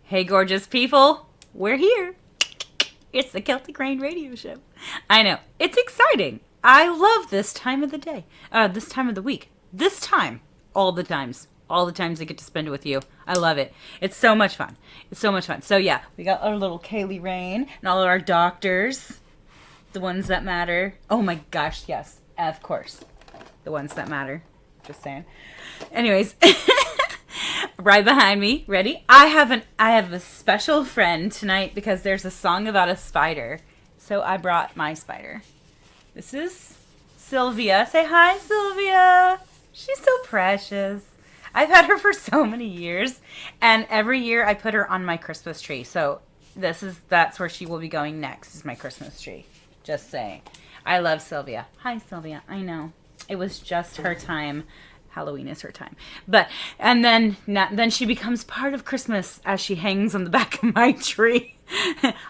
Hey, gorgeous people. We're here. It's the Celtic Rain Radio Show. I know. It's exciting. I love this time of the day. This time of the week. This time. All the times. All the times I get to spend with you. I love it. It's so much fun. It's so much fun. So, yeah, we got our little Kaylee Rain and all of our doctors. The ones that matter. Oh, my gosh, yes. Of course. The ones that matter. Just saying. Anyways. Right behind me. Ready? I have a special friend tonight because there's a song about a spider. So I brought my spider. This is Sylvia. Say hi, Sylvia. She's so precious. I've had her for so many years, and every year I put her on my Christmas tree. So that's where she will be going next, is my Christmas tree. Just saying. I love Sylvia. Hi, Sylvia. I know. It was just her time. Halloween is her time. And then she becomes part of Christmas as she hangs on the back of my tree.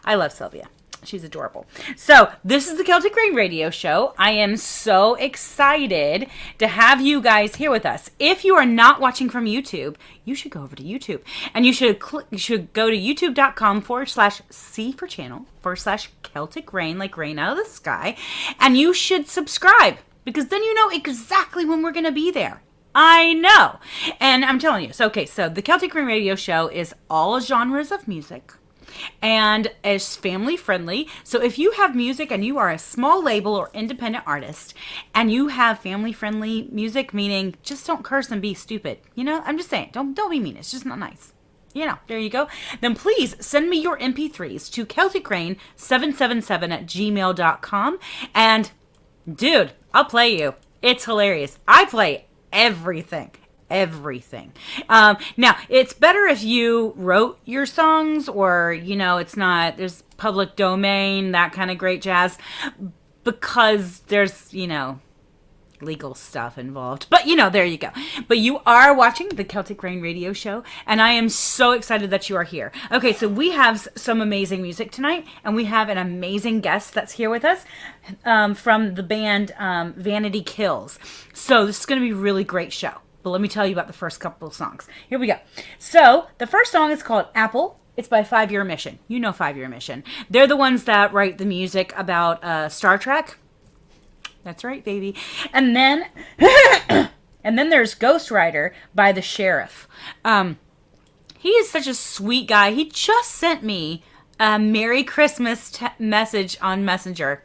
I love Sylvia. She's adorable. So this is the Celtic Rain Radio Show. I am so excited to have you guys here with us. If you are not watching from YouTube, you should go over to YouTube. And you should go to youtube.com/C for channel /Celtic Rain, like rain out of the sky. And you should subscribe, because then you know exactly when we're going to be there. I know. And I'm telling you. So the Celtic Rain Radio Show is all genres of music and is family friendly. So if you have music and you are a small label or independent artist and you have family friendly music, meaning just don't curse and be stupid. You know, I'm just saying, don't be mean. It's just not nice. You know, there you go. Then please send me your MP3s to celticrain777@gmail.com. And dude, I'll play you. It's hilarious. I play everything. Now, it's better if you wrote your songs, or, you know, there's public domain, that kind of great jazz, because there's, you know, legal stuff involved. But, you know, there you go. But you are watching the Celtic Rain Radio Show, and I am so excited that you are here. Okay, so we have some amazing music tonight, and we have an amazing guest that's here with us from the band Vanity Kills. So this is going to be a really great show. But let me tell you about the first couple of songs. Here we go. So the first song is called Apple. It's by 5 Year Mission. You know 5 Year Mission. They're the ones that write the music about Star Trek. That's right, baby. And then there's Ghost Rider by The Sheriff. He is such a sweet guy. He just sent me a Merry Christmas message on Messenger.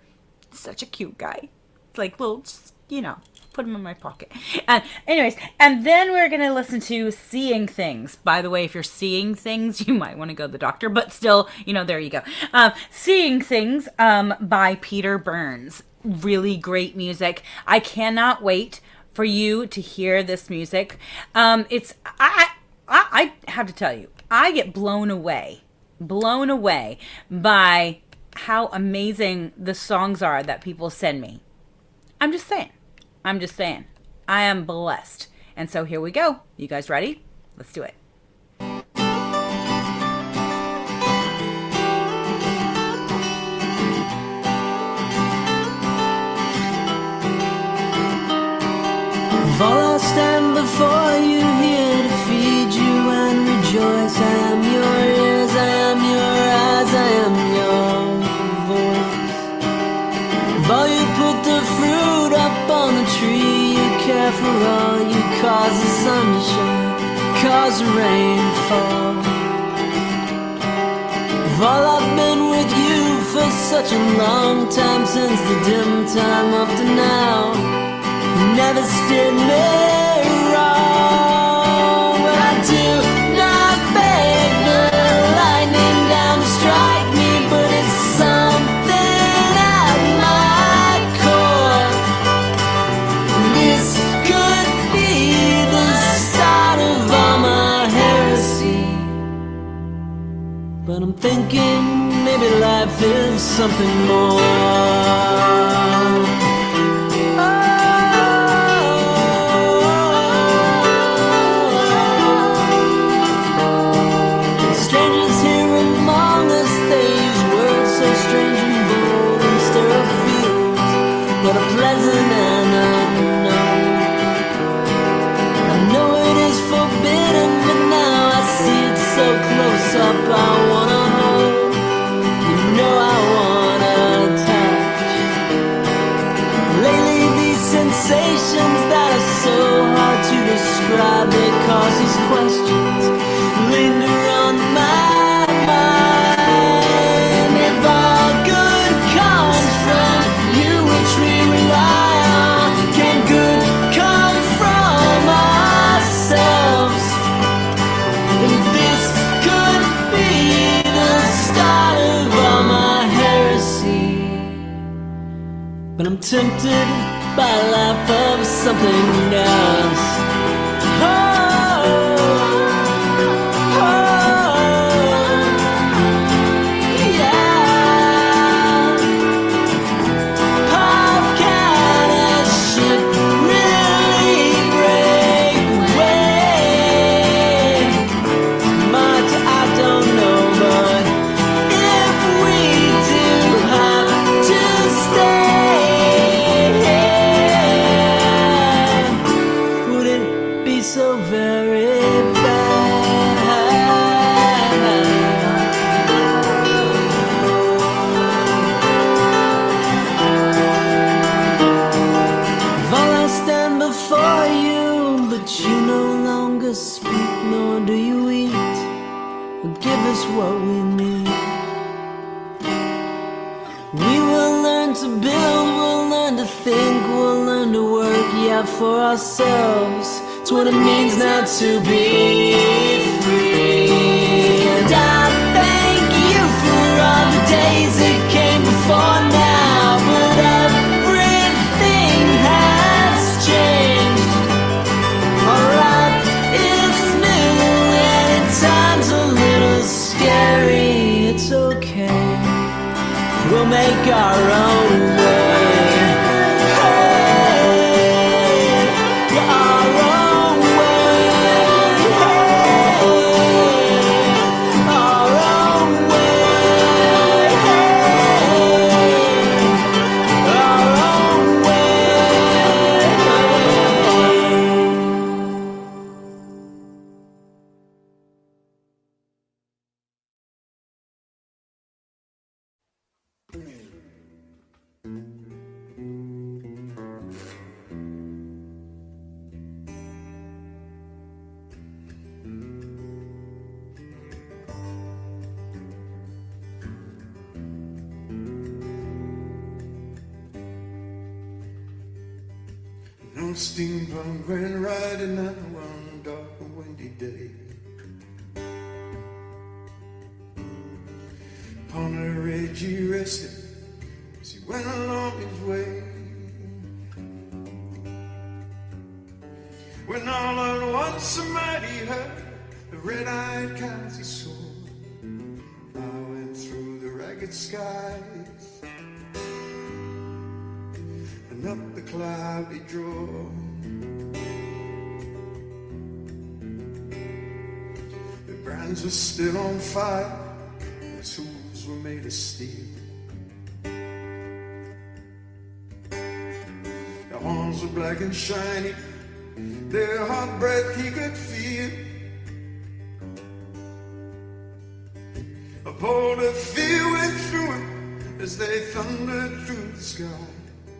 Such a cute guy. Like, little, just, you know, put him in my pocket. And anyways, and then we're going to listen to Seeing Things. By the way, if you're seeing things, you might want to go to the doctor, but still, you know, there you go. Seeing Things by Peter Burns. Really great music. I cannot wait for you to hear this music. I have to tell you, I get blown away by how amazing the songs are that people send me. I'm just saying. I am blessed. And so here we go. You guys ready? Let's do it. For I stand before you here to feed you and rejoice. I am your ears, I am your eyes, I am your voice. For you put the fruit up on the tree, you care for all, you cause the sun to shine, cause the rain to fall. For I've been with you for such a long time, since the dim time up to now. Never steered me wrong. Well, I do not beg the lightning down to strike me, but it's something at my core. This could be the start of all my heresy. But I'm thinking maybe life is something more. But a pleasant and unknown. I know it is forbidden, but now I see it so close up questions linger on my mind. If all good comes from you, which we rely on, can good come from ourselves? And this could be the start of all my heresy. But I'm tempted by a life of something else. Oh, oh, yeah. How can a ship really break away? Much I don't know, but if we do have to stay, would it be so very bad? While I stand before you, but you no longer speak, nor do you eat, or give us what we need. We will learn to build, we'll learn to think, we'll learn to work, yeah, for ourselves. It's what it means not to be free. And I thank you for all the days that came before now, but everything has changed. Our life is new and at times a little scary. It's okay, we'll make our own way. Hey, our own way. Hey, our own way. Hey, our own way. No steampunk went riding on one dark and windy day. Upon a ridge he rested as he went along his way. When all at once a mighty herd of red-eyed cows he saw, plowing through the ragged skies and up the cloudy draw. The brands were still on fire, his hooves were made of steel. The horns were black and shiny, their hot breath he could feel. A bolt of fear went through him as they thundered through the sky.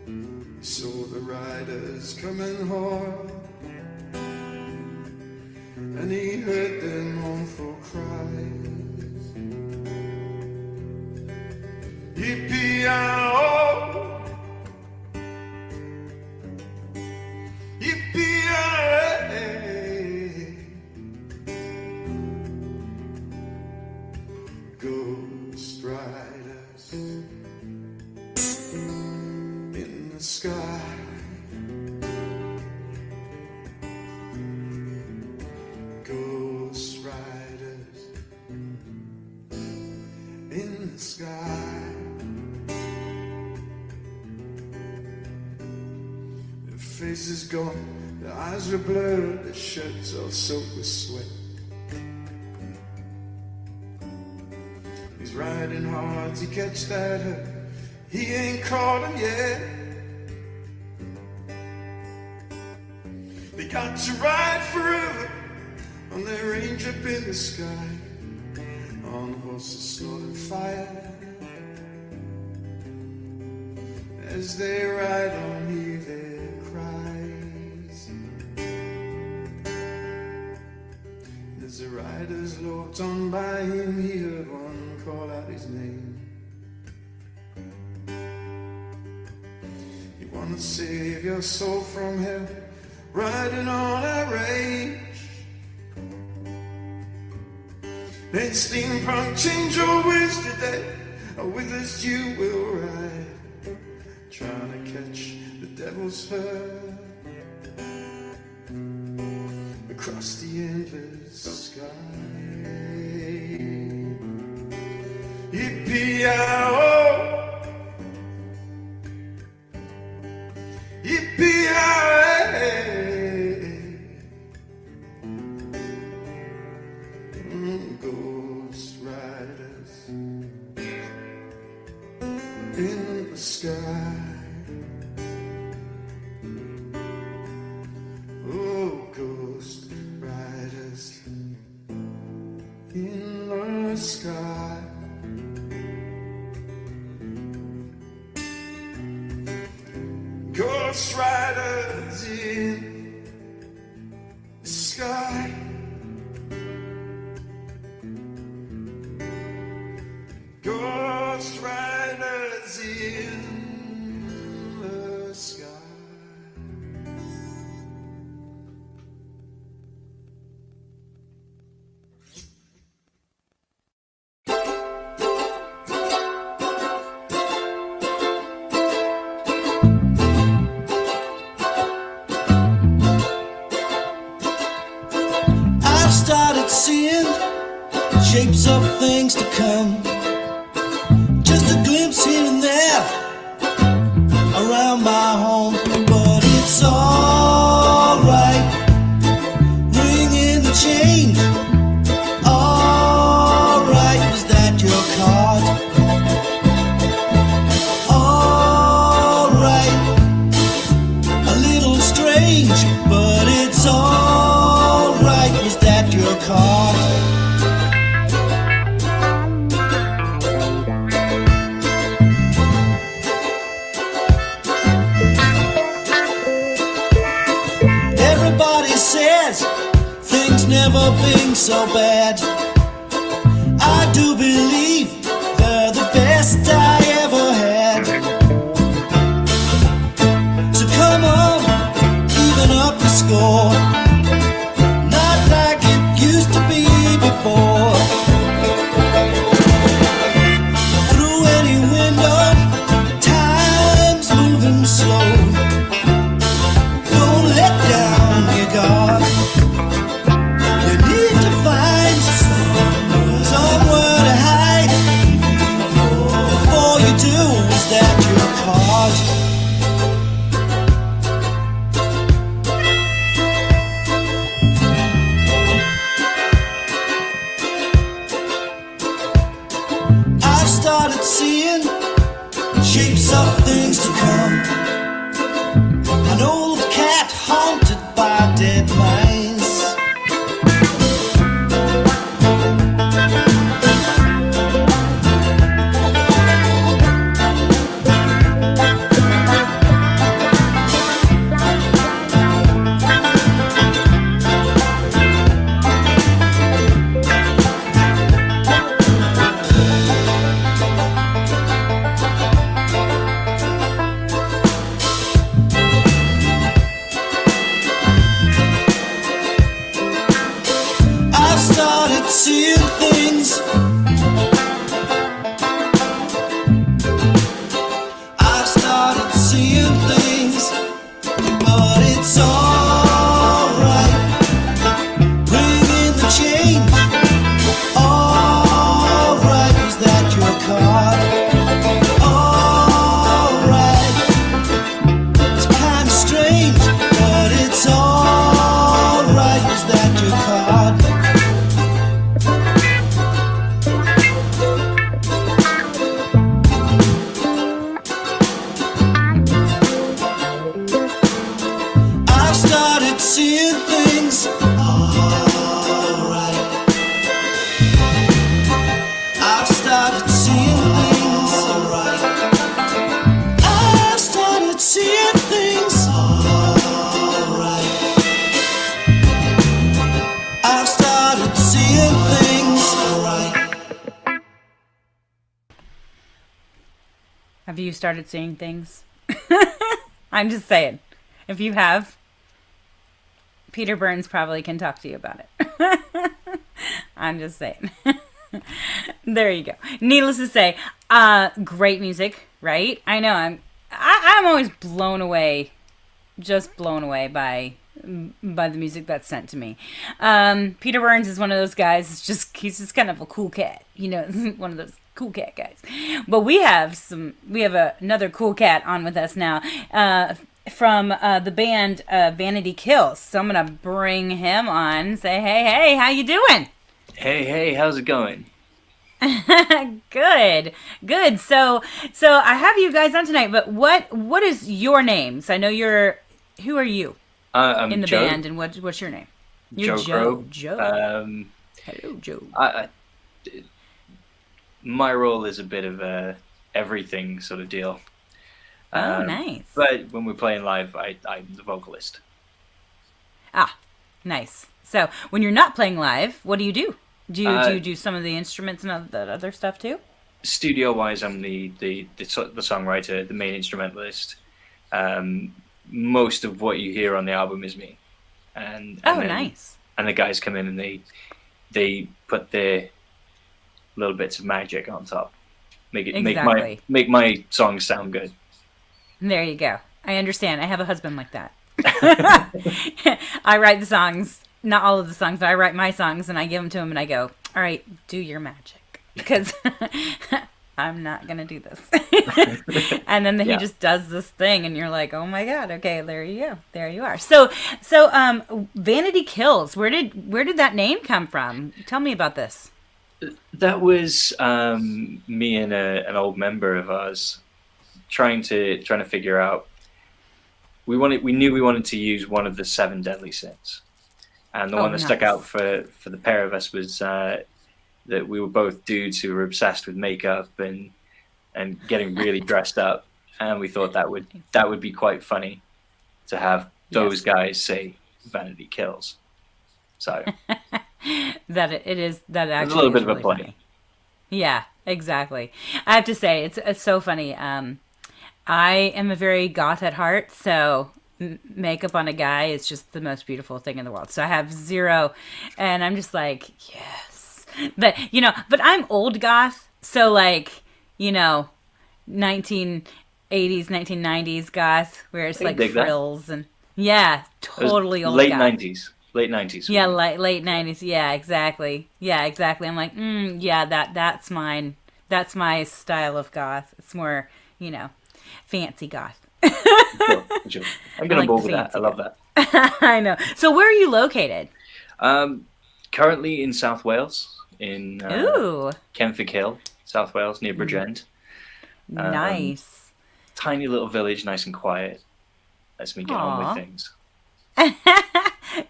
He saw the riders coming hard, and he heard their mournful cries. Yippee-yi-oh, yippee-yi-hey, ghost riders in the sky. Ghost riders in the sky. Their faces gone, their eyes were blurred, their shirts all soaked with sweat. He's riding hard to catch that herd, he ain't caught him yet. They got to ride forever on their range up in the sky, on horses snorting fire. As they ride on, hear their cries. As the riders looked on by him, he heard one call out his name. He wanted to save your soul from hell, riding on a range. Then steampunk change your ways today, with us you will ride, trying to catch the devil's herd across the endless sky. Yippee-yi-oh, yippee-yi-hey. Ghost riders in the sky. Oh, ghost riders in the sky. Ghost riders in the sky. Ghost riders in the sky. I've started seeing shapes of things to come. Just a glimpse here and there around my home, but it's alright. Ring in the change. Alright, was that your card? Alright, a little strange, but it's alright. Was that your card? Everybody says things never been so bad. I do believe they're the best I ever had. So come on, even up the score. Not like it used to be before. Through any window, time's moving slow. Don't let down your guard. You need to find somewhere to hide. Before you do, is that your card? I've started seeing shapes of things to come. An old cat haunted by dead mice. I've started seeing things. I've started seeing things, but it's alright. Bring in the change. Alright, is that your card? Alright, it's kinda strange, but it's alright. Is that your card? Have you started seeing things? I'm just saying. If you have, Peter Burns probably can talk to you about it. I'm just saying. There you go. Needless to say, great music, right? I know I'm always blown away, just blown away by the music that's sent to me. Peter Burns is one of those guys. He's just kind of a cool cat, one of those cool cat guys. But we have another cool cat on with us now, from the band Vanity Kills. So I'm gonna bring him on. Say hey, how you doing? Hey, how's it going? Good. So I have you guys on tonight, but what is your names? I know who are you I'm in the Joe. band, and what's your name? You're Joe. Joe. Hello, Joe. My role is a bit of a everything sort of deal. Oh, nice. But when we're playing live, I'm the vocalist. Ah, nice. So when you're not playing live, what do you do? Do you do some of the instruments and all that other stuff too? Studio-wise, I'm the songwriter, the main instrumentalist. Most of what you hear on the album is me. And nice. And the guys come in and they put their little bits of magic on top, make my songs sound good. There you go. I understand. I have a husband like that. I write the songs, not all of the songs, but I write my songs and I give them to him and I go, all right, do your magic, because I'm not gonna do this. And then he just does this thing and you're like, oh my god, okay, there you go, there you are. So Vanity Kills, where did that name come from? Tell me about this. That was me and an old member of ours trying to figure out. We knew we wanted to use one of the 7 deadly sins, and the one that stuck out for the pair of us was that we were both dudes who were obsessed with makeup and getting really dressed up, and we thought that would be quite funny to have those guys say "Vanity Kills." So. That actually it's a little bit of a play. Funny. Yeah, exactly. I have to say it's so funny. I am a very goth at heart, so makeup on a guy is just the most beautiful thing in the world. So I have zero, and I'm just like, yes. But I'm old goth, so 1980s, 1990s goth, where it's like frills and totally old. Late goth. 90s. Late 90s. Yeah, late 90s. Yeah, exactly. I'm like, that's mine. That's my style of goth. It's more, fancy goth. Sure. I'm going to bowl with that. I love that. I know. So where are you located? Currently in South Wales, in Kenfig Hill, South Wales, near Bridgend. Nice. Tiny little village, nice and quiet. Lets me get on with things.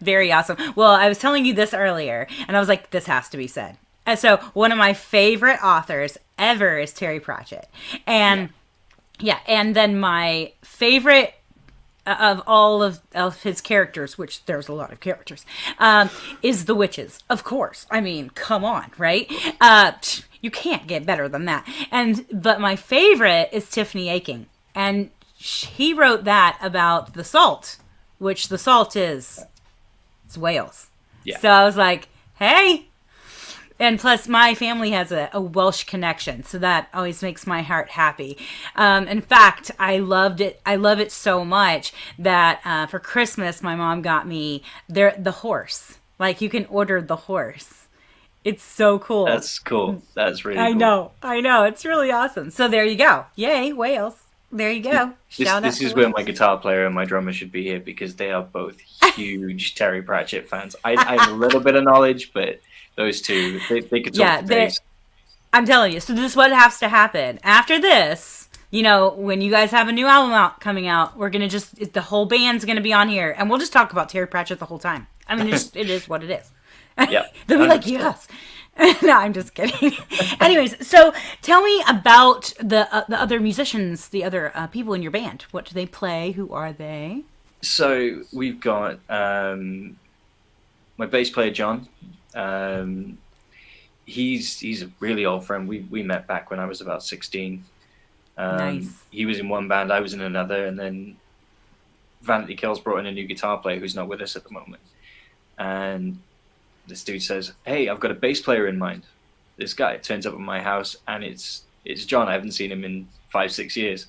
Very awesome. Well, I was telling you this earlier, and I was like, this has to be said. And so one of my favorite authors ever is Terry Pratchett. And and then my favorite of all of his characters, which there's a lot of characters, is the witches. Of course. I mean, come on, right? You can't get better than that. But my favorite is Tiffany Aching. And he wrote that about the salt, which the salt is Wales. Yeah. So I was like, hey. And plus my family has a Welsh connection, so that always makes my heart happy. In fact, I loved it. I love it so much that for Christmas, my mom got me the horse. Like, you can order the horse. It's so cool. That's cool. That's really cool. I know. It's really awesome. So there you go. Yay, Wales. There you go. This is where my guitar player and my drummer should be here, because they are both huge Terry Pratchett fans. I have a little bit of knowledge, but those two, they could talk for days. I'm telling you. So this is what has to happen. After this, when you guys have a new album coming out, we're going to the whole band's going to be on here, and we'll just talk about Terry Pratchett the whole time. I mean, it is what it is. Yeah. They'll be like, yes. No, I'm just kidding. Anyways, so tell me about the other musicians, the other people in your band. What do they play? Who are they? So we've got my bass player, John. He's a really old friend. We met back when I was about 16. Nice. He was in one band, I was in another, and then Vanity Kills brought in a new guitar player who's not with us at the moment. And this dude says, "Hey, I've got a bass player in mind." This guy turns up at my house, and it's John. I haven't seen him in 5-6 years.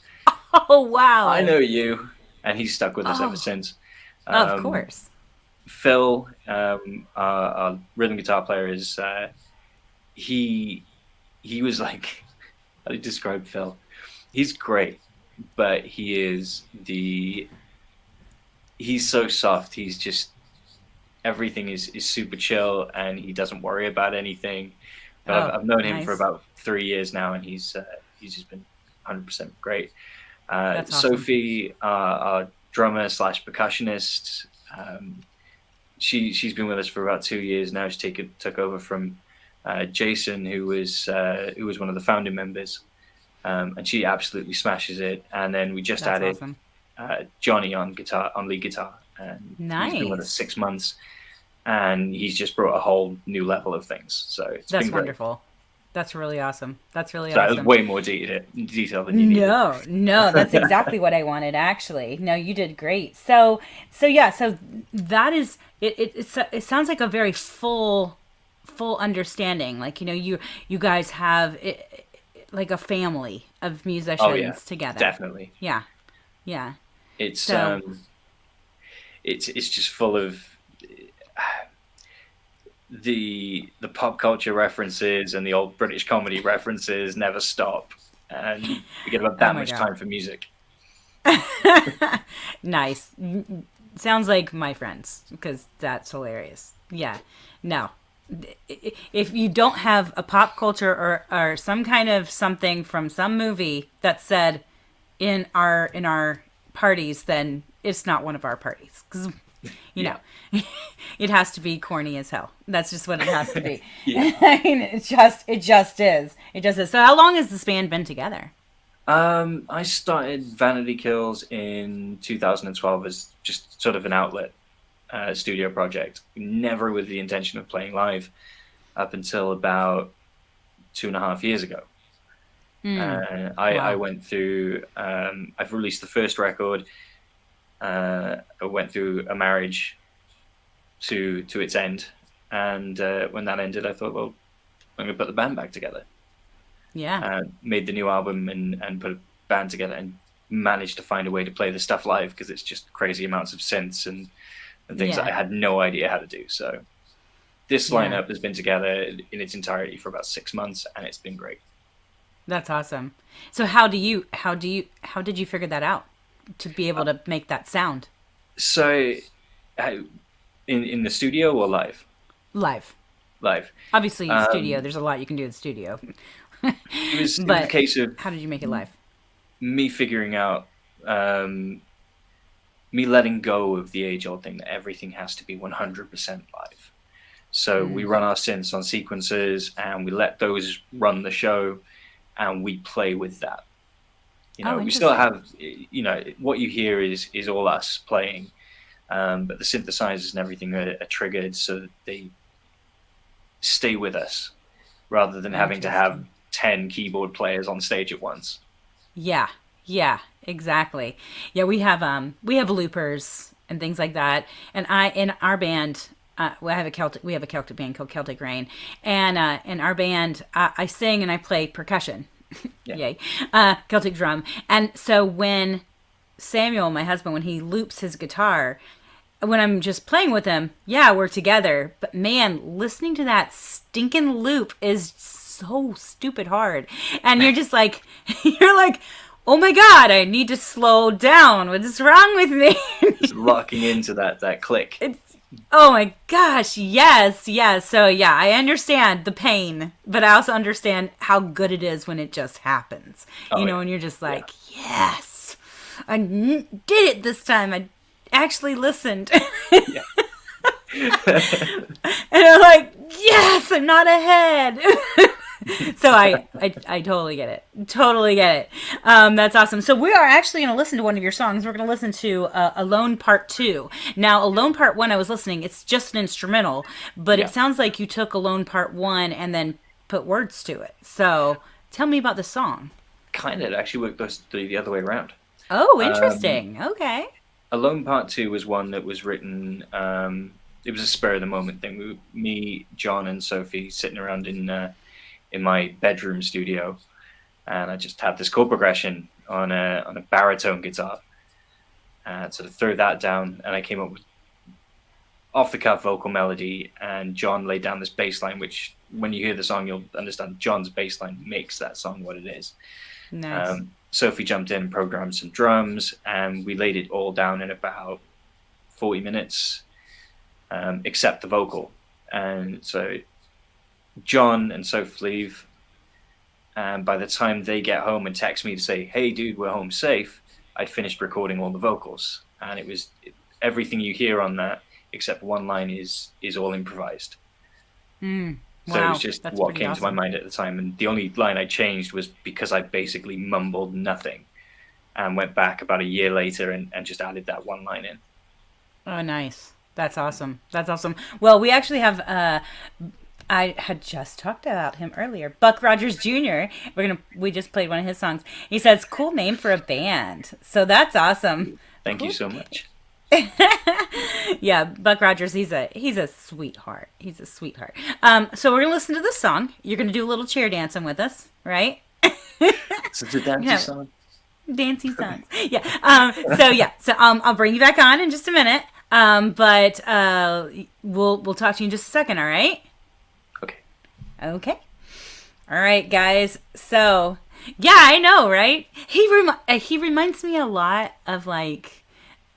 Oh, wow. I know you, and he's stuck with us ever since. Of course. Phil, our rhythm guitar player, is he was like, how do you describe Phil? He's great, but he's so soft. He's just, everything is super chill, and he doesn't worry about anything. But I've known him nice. for about 3 years now, and he's just been 100% great. That's awesome. Sophie, our drummer slash percussionist, she's been with us for about 2 years now. She took over from Jason, who was one of the founding members, and she absolutely smashes it. And then we just That's added awesome. Johnny on lead guitar, and he's been with us Nice. 6 months, and he's just brought a whole new level of things. So it's That's been great. wonderful. That's really awesome. That's really So that was awesome. way more detail than you needed. No, that's exactly what I wanted, actually. No, you did great. So that is it. It sounds like a very full understanding. Like, you guys have like a family of musicians Oh yeah, together. definitely. Yeah, yeah. It's So it's just full of the pop culture references, and the old British comedy references never stop, and we get about that Oh my much God. time for music. Nice. Sounds like my friends, because that's hilarious. Yeah. No. If you don't have a pop culture or some kind of something from some movie that's said in our parties, then it's not one of our parties. Because, Yeah. it has to be corny as hell. That's just what it has to be. Yeah. I mean, it just is. It just is. So how long has this band been together? I started Vanity Kills in 2012 as just sort of an outlet studio project, never with the intention of playing live, up until about 2.5 years ago. I Wow. went through. I've released the first record. I went through a marriage to its end, and when that ended, I thought, well, I'm going to put the band back together. Yeah. Made the new album and put a band together, and managed to find a way to play the stuff live, because it's just crazy amounts of synths and things that Yeah. I had no idea how to do. So this Yeah. lineup has been together in its entirety for about 6 months, and it's been great. That's awesome. So how did you figure that out to be able to make that sound So in the studio or live? live? Live. Obviously, studio. There's a lot you can do in studio. It was a But case of how did you make it live? me figuring out, me letting go of the age-old thing that everything has to be 100% live. So we run our synths on sequencers, and we let those run the show, and we play with that. We still Interesting. have, what you hear is all us playing, but the synthesizers and everything are triggered so that they stay with us, rather than having to have 10 keyboard players on stage at once. Yeah, yeah, exactly. Yeah, we have loopers and things like that. And in our band, we have a Celtic band called Celtic Rain, and in our band, I sing and I play percussion. Yeah. Yay, Celtic drum. And so when Samuel, my husband, when he loops his guitar, when I'm just playing with him, yeah, we're together. But man, listening to that stinking loop is so stupid hard. And you're just like, oh my God, I need to slow down. What is wrong with me? Just locking into that click. Oh my gosh, yes, yes. So yeah, I understand the pain, but I also understand how good it is when it just happens. Oh, yeah. And you're just like, yes, did it this time. I actually listened. Yeah. And I'm like, yes, I'm not ahead. So I totally get it. Totally get it. That's awesome. So we are actually going to listen to one of your songs. We're going to listen to Alone Part 2. Now, Alone Part 1, I was listening. It's just an instrumental, but Yeah. it sounds like you took Alone Part 1 and then put words to it. So tell me about the song. kind of actually worked the other way around. Oh, interesting. Okay. Alone Part 2 was one that was written. It was a spur of the moment thing. Me, John, and Sophie sitting around in my bedroom studio, and I just had this chord progression on a baritone guitar, and sort of threw that down, and I came up with off the cuff vocal melody, and John laid down this bass line, which when you hear the song, you'll understand John's bass line makes that song what it is. Nice. Sophie jumped in, programmed some drums, and we laid it all down in about 40 minutes, except the vocal. And so John and Sophie leave, and by the time they get home and text me to say, "Hey, dude, we're home safe," I'd finished recording all the vocals. And it was everything you hear on that, except one line, is all improvised. Wow, So it was just that's what pretty came to my awesome. mind at the time. And the only line I changed was because I basically mumbled nothing and went back about a year later and just added that one line in. Oh, nice. That's awesome. That's awesome. Well, we actually have I had just talked about him earlier. Buck Rogers Jr. We just played one of his songs. He says, "Cool name for a band." So that's awesome. Thank you so much. Yeah, Buck Rogers, he's a sweetheart. He's a sweetheart. So we're gonna listen to this song. You're gonna do a little chair dancing with us, right? Such a dancey Yeah. song. Dancey songs. Yeah. So I'll bring you back on in just a minute. But we'll talk to you in just a second. All right. Okay. Okay. All right, guys. So yeah, I know, right? He reminds me a lot of like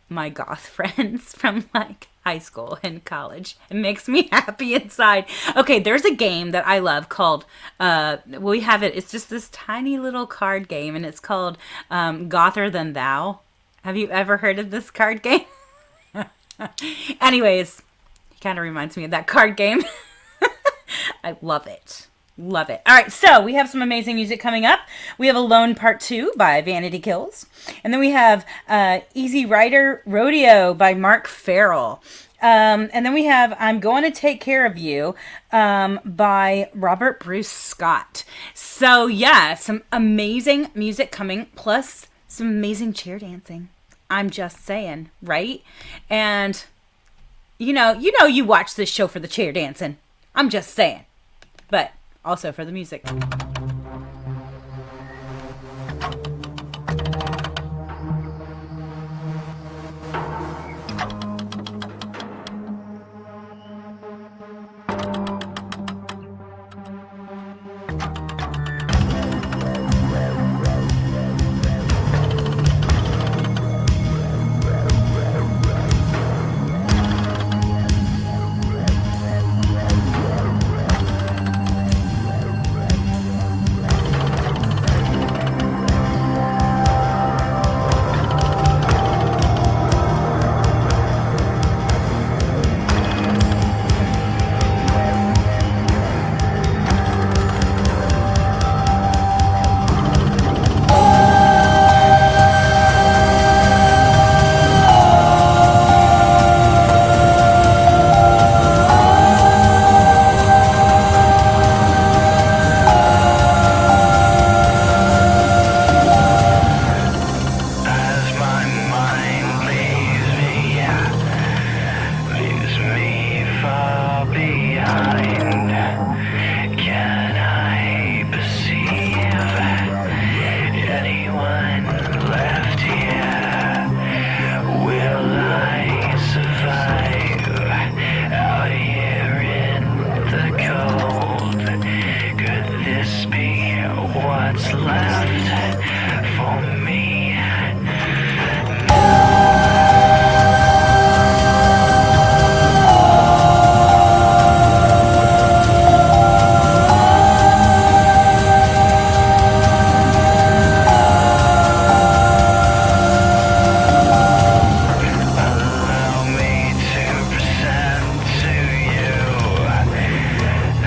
my goth friends from like high school and college. It makes me happy inside. Okay, there's a game that I love called we have it. It's just this tiny little card game, and it's called Gother Than Thou. Have you ever heard of this card game? Anyways, he kind of reminds me of that card game. I love it. Love it. All right, so we have some amazing music coming up. We have Alone Part 2 by Vanity Kills. And then we have Easy Rider Rodeo by Mark Farrell. And then we have I'm Going to Take Care of You by Robert Bruce Scott. So yeah, some amazing music coming, plus some amazing chair dancing. I'm just saying, right? And you watch this show for the chair dancing. I'm just saying. But also for the music.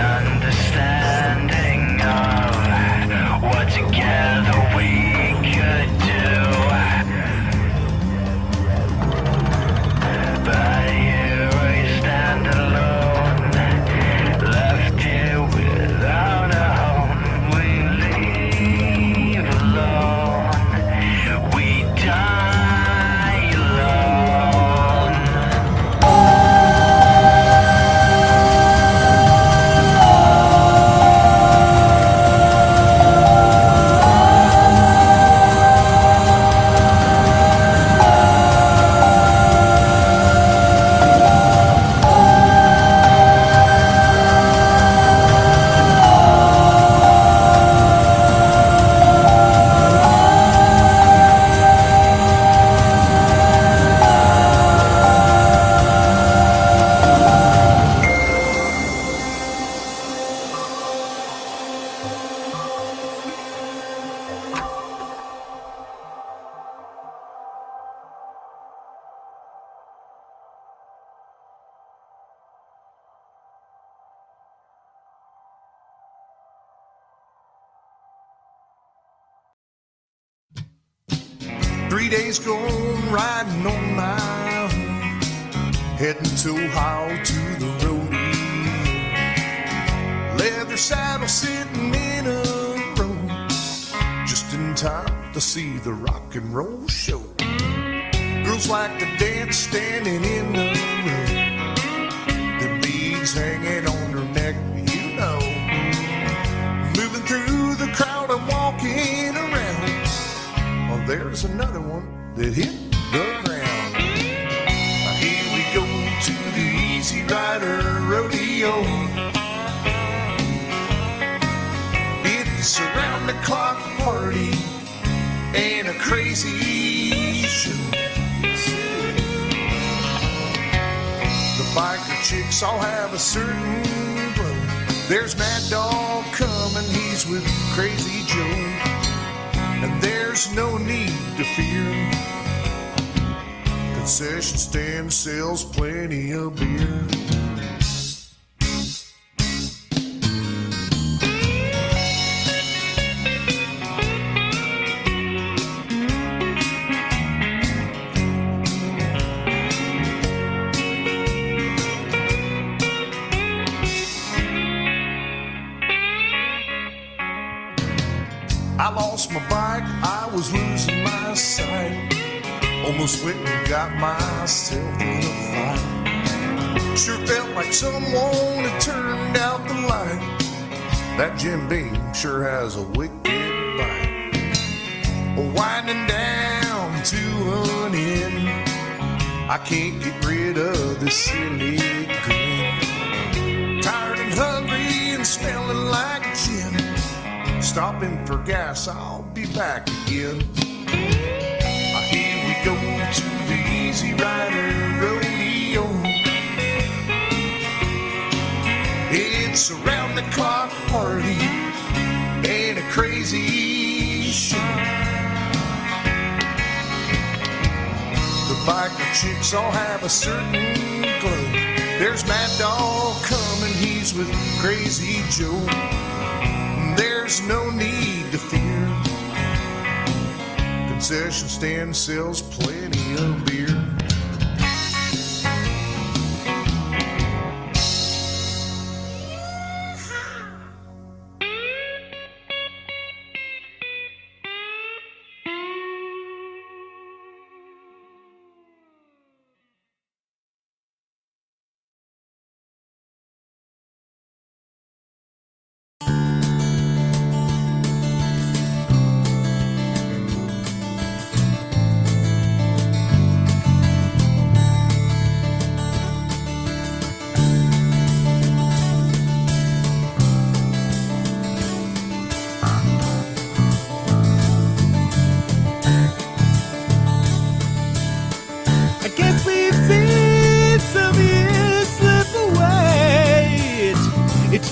Understanding of what together 3 days gone riding on my own, heading to Ohio to the rodeo. Leather saddle sitting in a row, just in time to see the rock and roll show. Girls like to dance standing in the road, the beads hanging on her neck, you know. Moving through the crowd and walking around, well, there's another one that hit the ground. Now here we go to the Easy Rider Rodeo. It's a round-the-clock party and a crazy show. The biker chicks all have a certain glow. There's Mad Dog coming, he's with Crazy Joe. And there's no need to fear, concession stand sells plenty of beer. I lost my bike, I was losing my sight, almost went and got myself in a fight. Sure felt like someone had turned out the light. That Jim Beam sure has a wicked bite. Winding down to an end, I can't get rid of this silly grin. Tired and hungry and smelling like gin, stopping for gas, I'll be back again. Here we go to the Easy Rider Rodeo. It's a round-the-clock party and a crazy show. The biker chicks all have a certain glow. There's Mad Dog coming, he's with Crazy Joe. There's no need to fear, concession stand sells plenty of beer.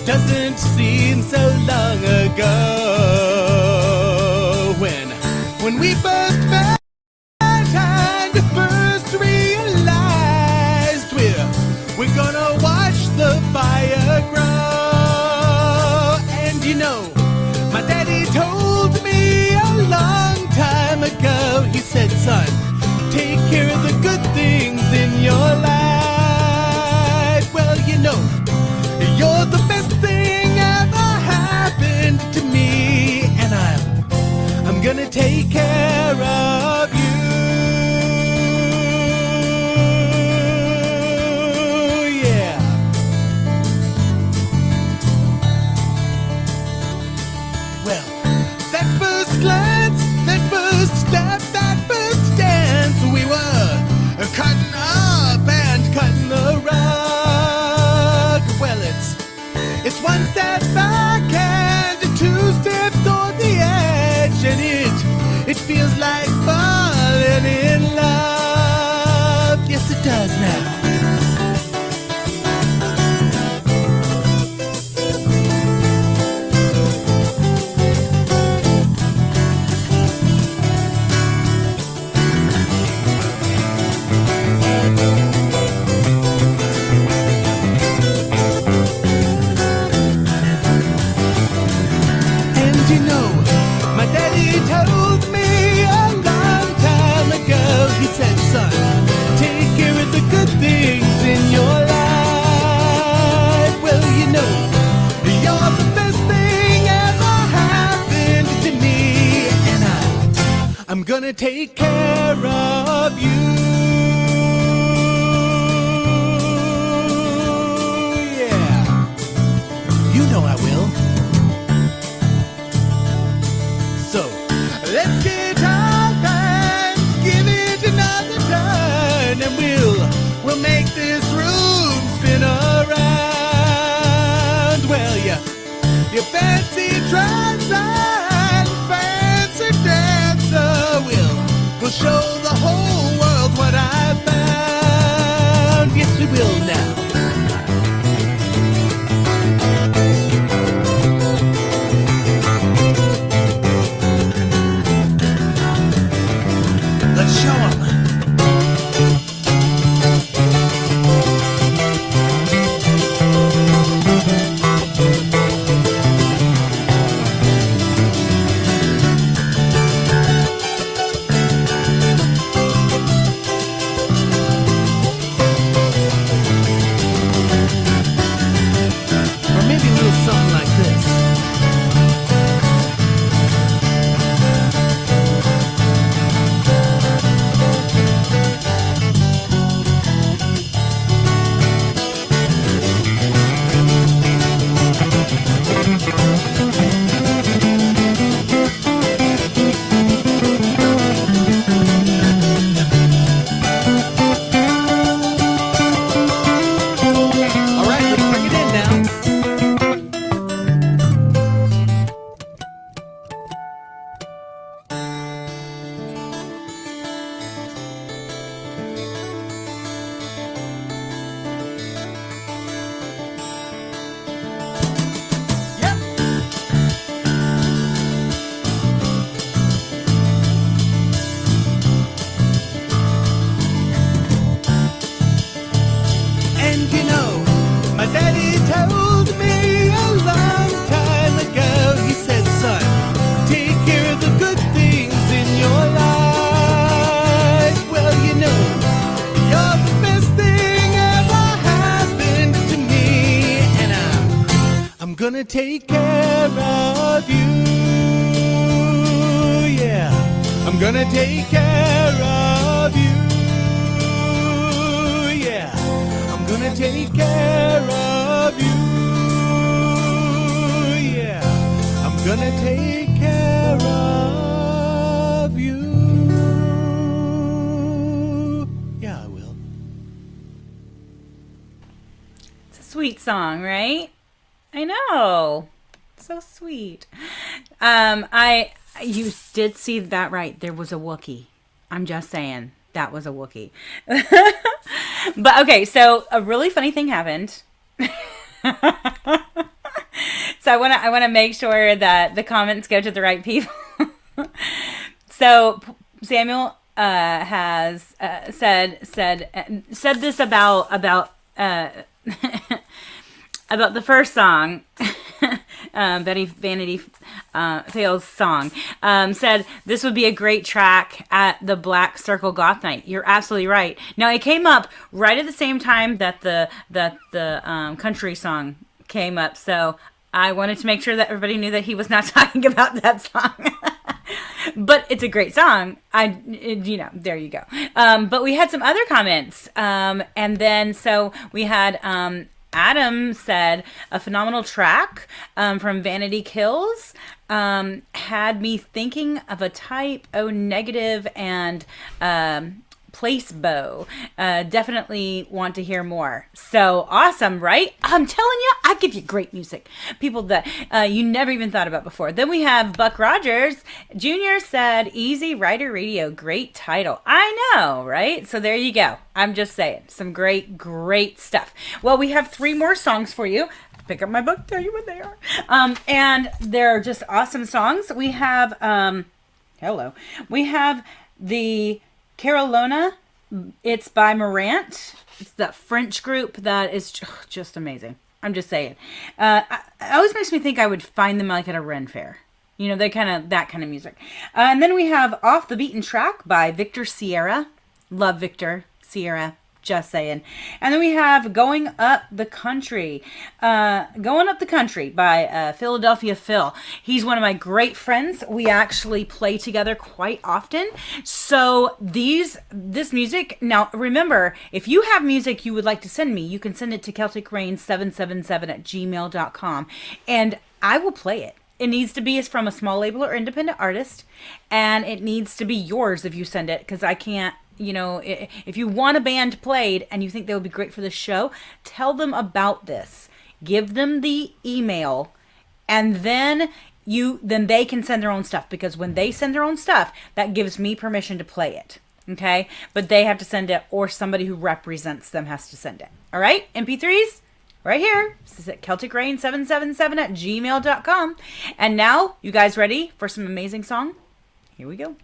Doesn't seem so long ago when we first met and first realized we're gonna watch the fire grow. And you know, my daddy told me a long time ago, he said, son, take care of the good things in your life. Well, you know, you're the best thing ever happened to me, and I'm gonna take care of gonna take care of you. Yeah, you know I will. So let's get up and give it another turn, and we'll make this room spin around. Well, you fancy dress and fancy dancer, we'll show the whole world what I found. Yes, we will now. Let's show 'em. Or maybe a little something like this. All right, let's bring it in now. Yep. And you know, my daddy told me a long time ago, he said, son, take care of the good things in your life. Well, you know, you're the best thing ever happened to me, and I'm gonna take care of you. Yeah, I'm gonna take care of you. Yeah, I'm gonna take care of you. Yeah, I'm gonna take care of you. Yeah, I will. It's a sweet song, right? I know. So sweet. You did see that right. There was a Wookiee. I'm just saying. That was a Wookiee. But okay, so a really funny thing happened. So I want to make sure that the comments go to the right people. So Samuel has said this about about the first song, Vanity Fail's song, said this would be a great track at the Black Circle Goth Night. You're absolutely right. Now it came up right at the same time that the country song came up, so I wanted to make sure that everybody knew that he was not talking about that song. But it's a great song. There you go. But we had some other comments, and then so we had Adam said a phenomenal track from Vanity Kills, had me thinking of a Type O negative and placebo. Definitely want to hear more. So awesome, right? I'm telling you, I give you great music. People that you never even thought about before. Then we have Buck Rogers Jr. said, Easy Rider Radio, great title. I know, right? So there you go. I'm just saying, some great, great stuff. Well, we have 3 more songs for you. Pick up my book, tell you what they are. And they're just awesome songs. We have, we have the Carolina. It's by Morant. It's that French group that is just amazing. I'm just saying. It always makes me think I would find them like at a Ren fair. You know, that kind of music. And then we have Off the Beaten Track by Victor Sierra. Love Victor Sierra. Just saying. And then we have Going Up the Country. Going Up the Country by Philadelphia Phil. He's one of my great friends. We actually play together quite often. So this music, now remember, if you have music you would like to send me, you can send it to celticrain777@gmail.com and I will play it. It needs to be from a small label or independent artist, and it needs to be yours if you send it, because I can't, if you want a band played and you think they would be great for the show, tell them about this. Give them the email, and then they can send their own stuff, because when they send their own stuff, that gives me permission to play it. Okay? But they have to send it, or somebody who represents them has to send it. All right? MP3s? Right here. This is at celticrain777@gmail.com. And now, you guys ready for some amazing song? Here we go.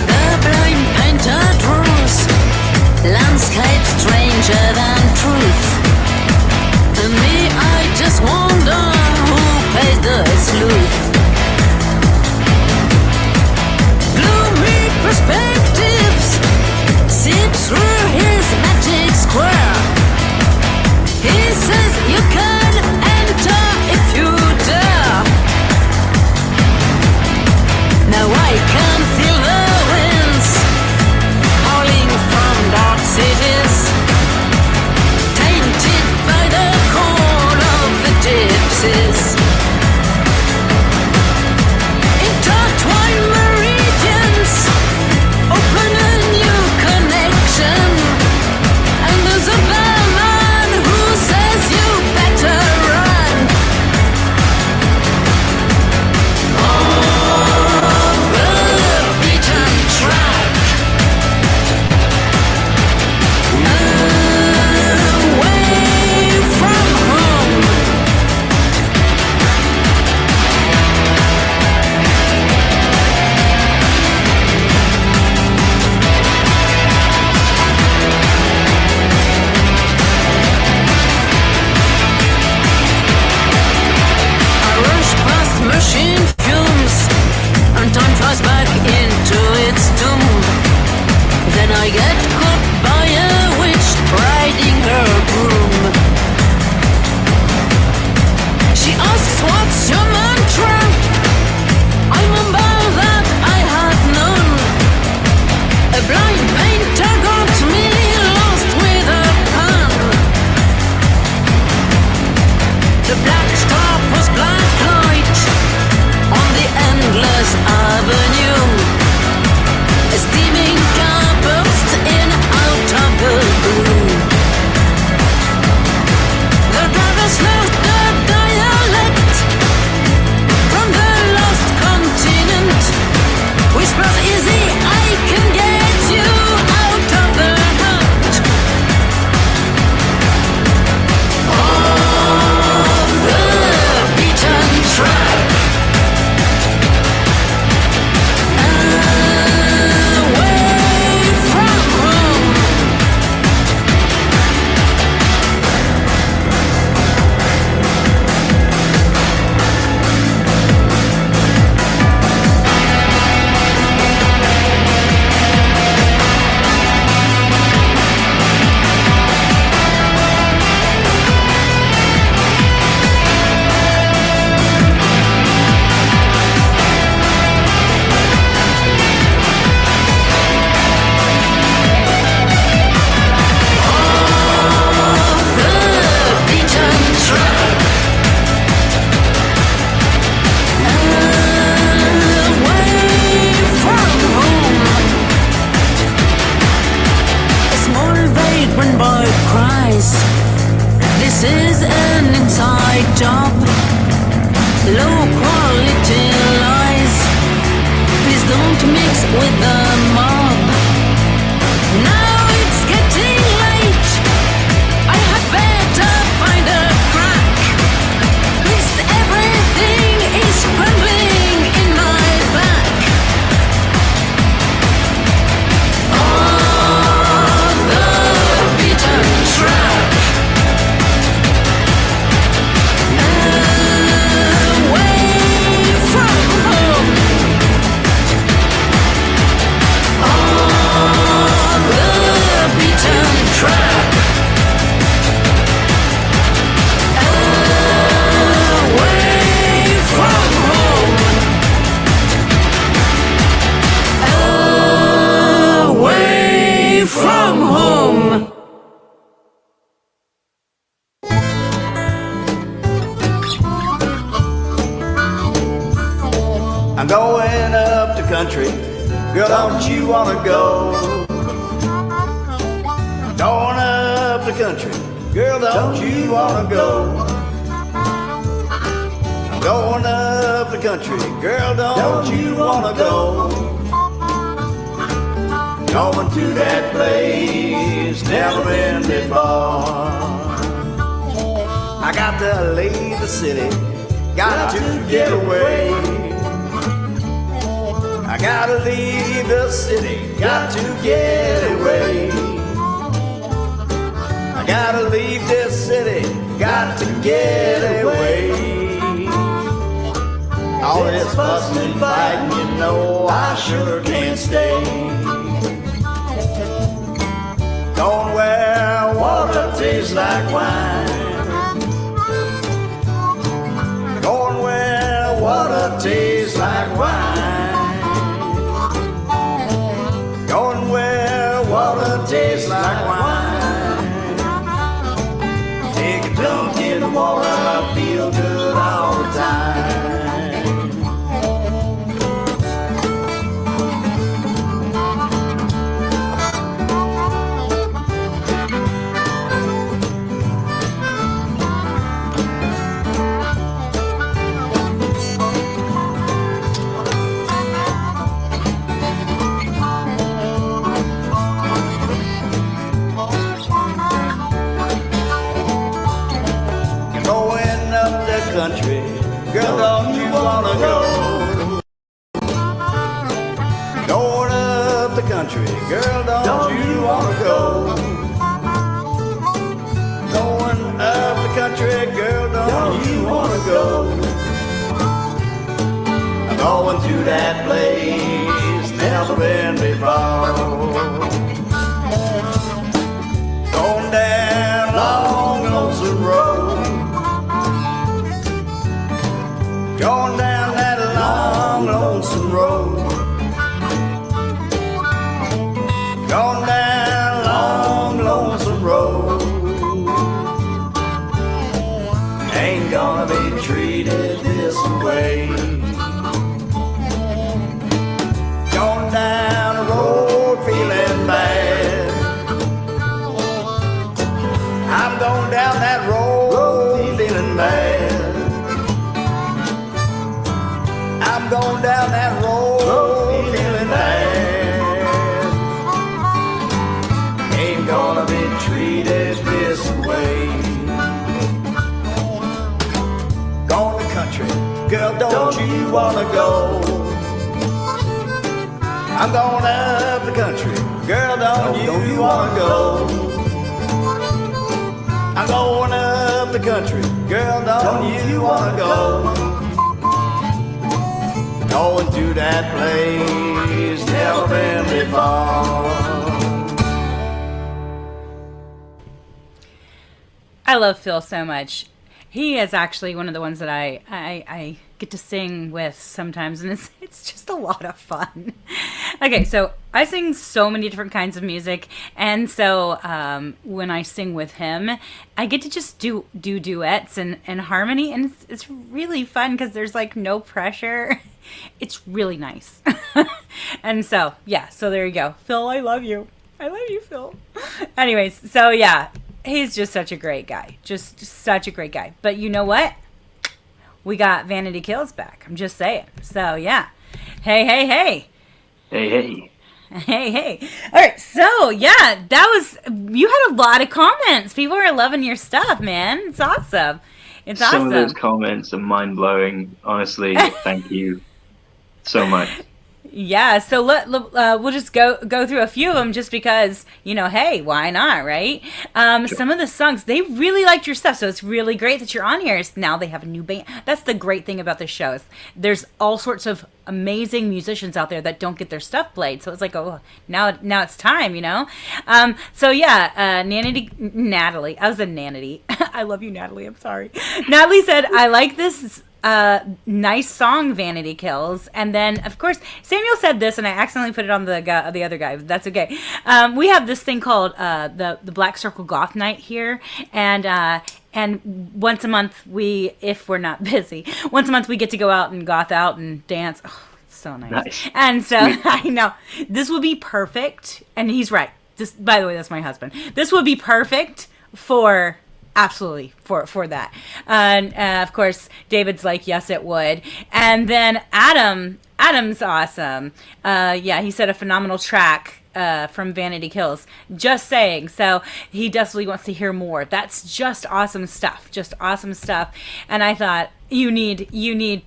The blind painter draws The black top was black light on the endless avenue. A steaming car burst in out of the blue. The driver smelled the dialect from the lost continent. Whispers easy, I can get you out of the hut. Off the beaten track. Away from home. This is an inside job. Low quality lies. Please don't mix with the mob. Now it's getting late. I had better find a crack. Least everything is crumbling in my back. On the beaten track. I'm going up the country, girl, don't you wanna go? Going up the country, girl, don't you wanna go? I'm going up the country, girl, don't you wanna go? Going to that place, never been before. I got to leave the city, got to get away. I gotta leave the city, got to get away. I gotta leave this city, got to get away. All this fussing and fighting, you know I sure can't stay. Going where water tastes like wine. Going where water tastes like wine. Going where water tastes like wine. Take a dunk in the water, feel good all the time. Country, girl, don't you wanna go? Going up the country, girl, don't you wanna go? Going up the country, girl, don't you wanna go? I'm going to that place, never been before. Going down long lonesome road. Going down that long, lonesome road. Going down long, lonesome road. Ain't gonna gonna be treated this way. Going down the road feeling bad. I'm going down that road feeling bad. I'm going down that road feeling bad. Ain't gonna be treated this way. Going to country, girl, don't you wanna go? I'm going up the country, girl, don't you wanna go? I'm going up the country, girl, don't you wanna go? Going to that place, never been before. I love Phil so much. He is actually one of the ones that I get to sing with sometimes, and it's just a lot of fun. Okay, so I sing so many different kinds of music, and so when I sing with him, I get to just do duets and harmony, and it's really fun because there's like no pressure. It's really nice. And so, yeah, so there you go. Phil, I love you. I love you, Phil. Anyways, so yeah, he's just such a great guy. Just such a great guy. But you know what? We got Vanity Kills back. I'm just saying. So, yeah. Hey, hey, hey. Hey, hey. Hey, hey. All right. So, yeah, you had a lot of comments. People are loving your stuff, man. It's awesome. It's awesome. Some of those comments are mind-blowing. Honestly, thank you so much. Yeah, so we'll just go through a few of them just because, hey, why not, right? Sure. Some of the songs, they really liked your stuff, so it's really great that you're on here. Now they have a new band. That's the great thing about the shows. There's all sorts of amazing musicians out there that don't get their stuff played, so it's like, oh, now it's time, So yeah, Natalie, I was a Nanity. I love you, Natalie, I'm sorry. Natalie said, I like this nice song, Vanity Kills. And then, of course, Samuel said this, and I accidentally put it on the other guy, but that's okay. We have this thing called the Black Circle Goth Night here, and once a month if we're not busy, once a month we get to go out and goth out and dance. Oh, it's so nice. And so I know this would be perfect, and he's right. This, by the way, that's my husband. This would be perfect for. Absolutely, for that. And of course, David's like, yes, it would. And then Adam's awesome. Yeah, he said a phenomenal track from Vanity Kills. Just saying. So he definitely wants to hear more. That's just awesome stuff. Just awesome stuff. And I thought, you need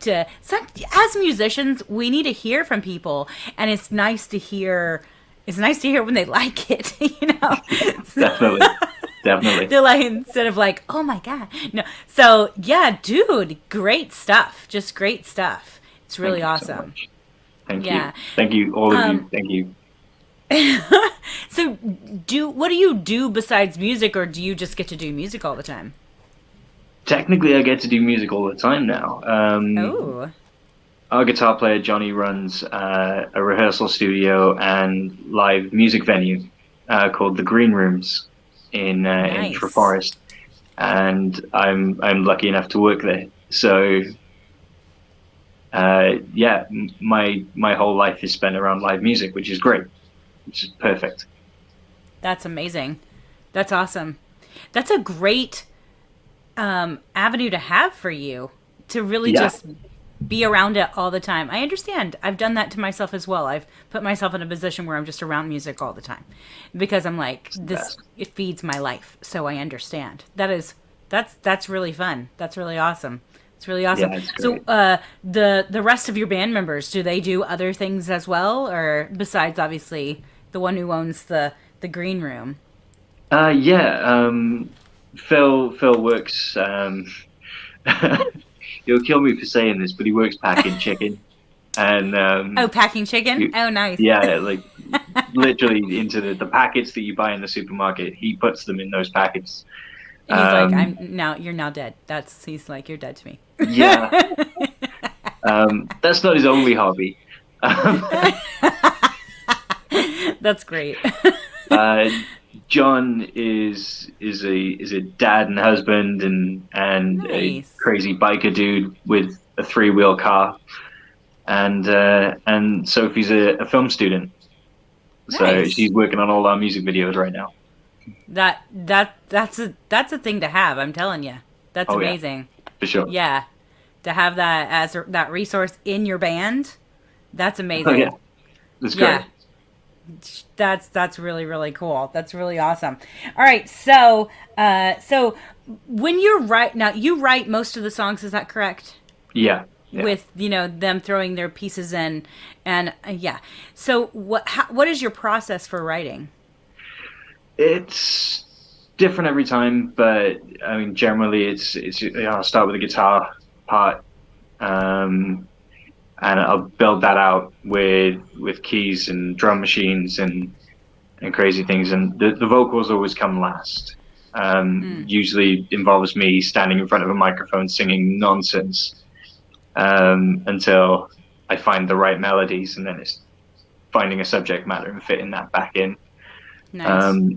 to, as musicians, we need to hear from people. And it's nice to hear when they like it, Definitely. Definitely. They're like, instead of like, oh my God. No. So yeah, dude, great stuff. Just great stuff. It's really awesome. Thank you. Thank you, all of you. Thank you. So what do you do besides music, or do you just get to do music all the time? Technically, I get to do music all the time now. Our guitar player, Johnny, runs a rehearsal studio and live music venue called The Green Rooms in Treforest, and I'm lucky enough to work there. So yeah, my whole life is spent around live music, which is great, which is perfect. That's amazing. That's awesome. That's a great avenue to have for you to really just be around it all the time. I understand. I've done that to myself as well. I've put myself in a position where I'm just around music all the time because I'm like, it feeds my life. So I understand. That's really fun. That's really awesome. It's really awesome. Yeah, so the rest of your band members, do they do other things as well, or besides obviously the one who owns the green room? Phil works. He'll kill me for saying this, but he works packing chicken. And packing chicken? Oh, nice. Yeah, like literally into the packets that you buy in the supermarket. He puts them in those packets. And he's like, you're now dead. He's like, you're dead to me. Yeah. That's not his only hobby. That's great. John is a dad and husband and a Nice. crazy biker dude with a 3-wheel car, and Sophie's a film student, so Nice. she's working on all our music videos right now. That's a thing to have. I'm telling you, that's Oh yeah, amazing. for sure. Yeah, to have that as that resource in your band, that's amazing. Oh yeah, that's great. Yeah, that's really really cool. That's really awesome. All right, so when you write now, you write most of the songs. Is that correct? Yeah, yeah. With them throwing their pieces in, and yeah. So what is your process for writing? It's different every time, but I mean, generally, it's I'll start with a guitar part, and I'll build that out with keys and drum machines and crazy things, and the vocals always come last. Usually involves me standing in front of a microphone singing nonsense until I find the right melodies, and then it's finding a subject matter and fitting that back in. Nice.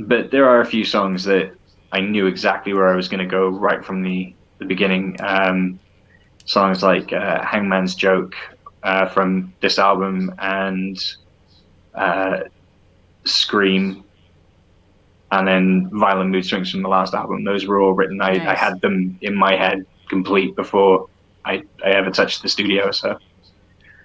But there are a few songs that I knew exactly where I was going to go right from the beginning. Songs like Hangman's Joke from this album, and Scream, and then Violent Mood Swings from the last album. Those were all written. I Nice. had them in my head complete before I ever touched the studio. So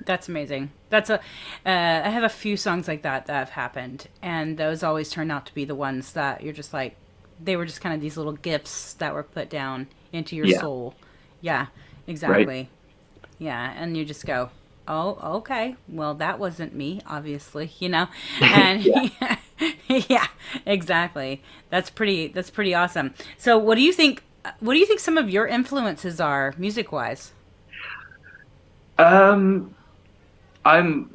That's amazing. I have a few songs like that have happened, and those always turn out to be the ones that you're just like, they were just kind of these little gifts that were put down into your yeah, soul. Yeah, exactly. right. Yeah, and you just go, oh, okay. Well, that wasn't me, obviously, And Yeah. yeah, exactly. That's pretty awesome. So, what do you think? What do you think some of your influences are, music wise? Um, I'm.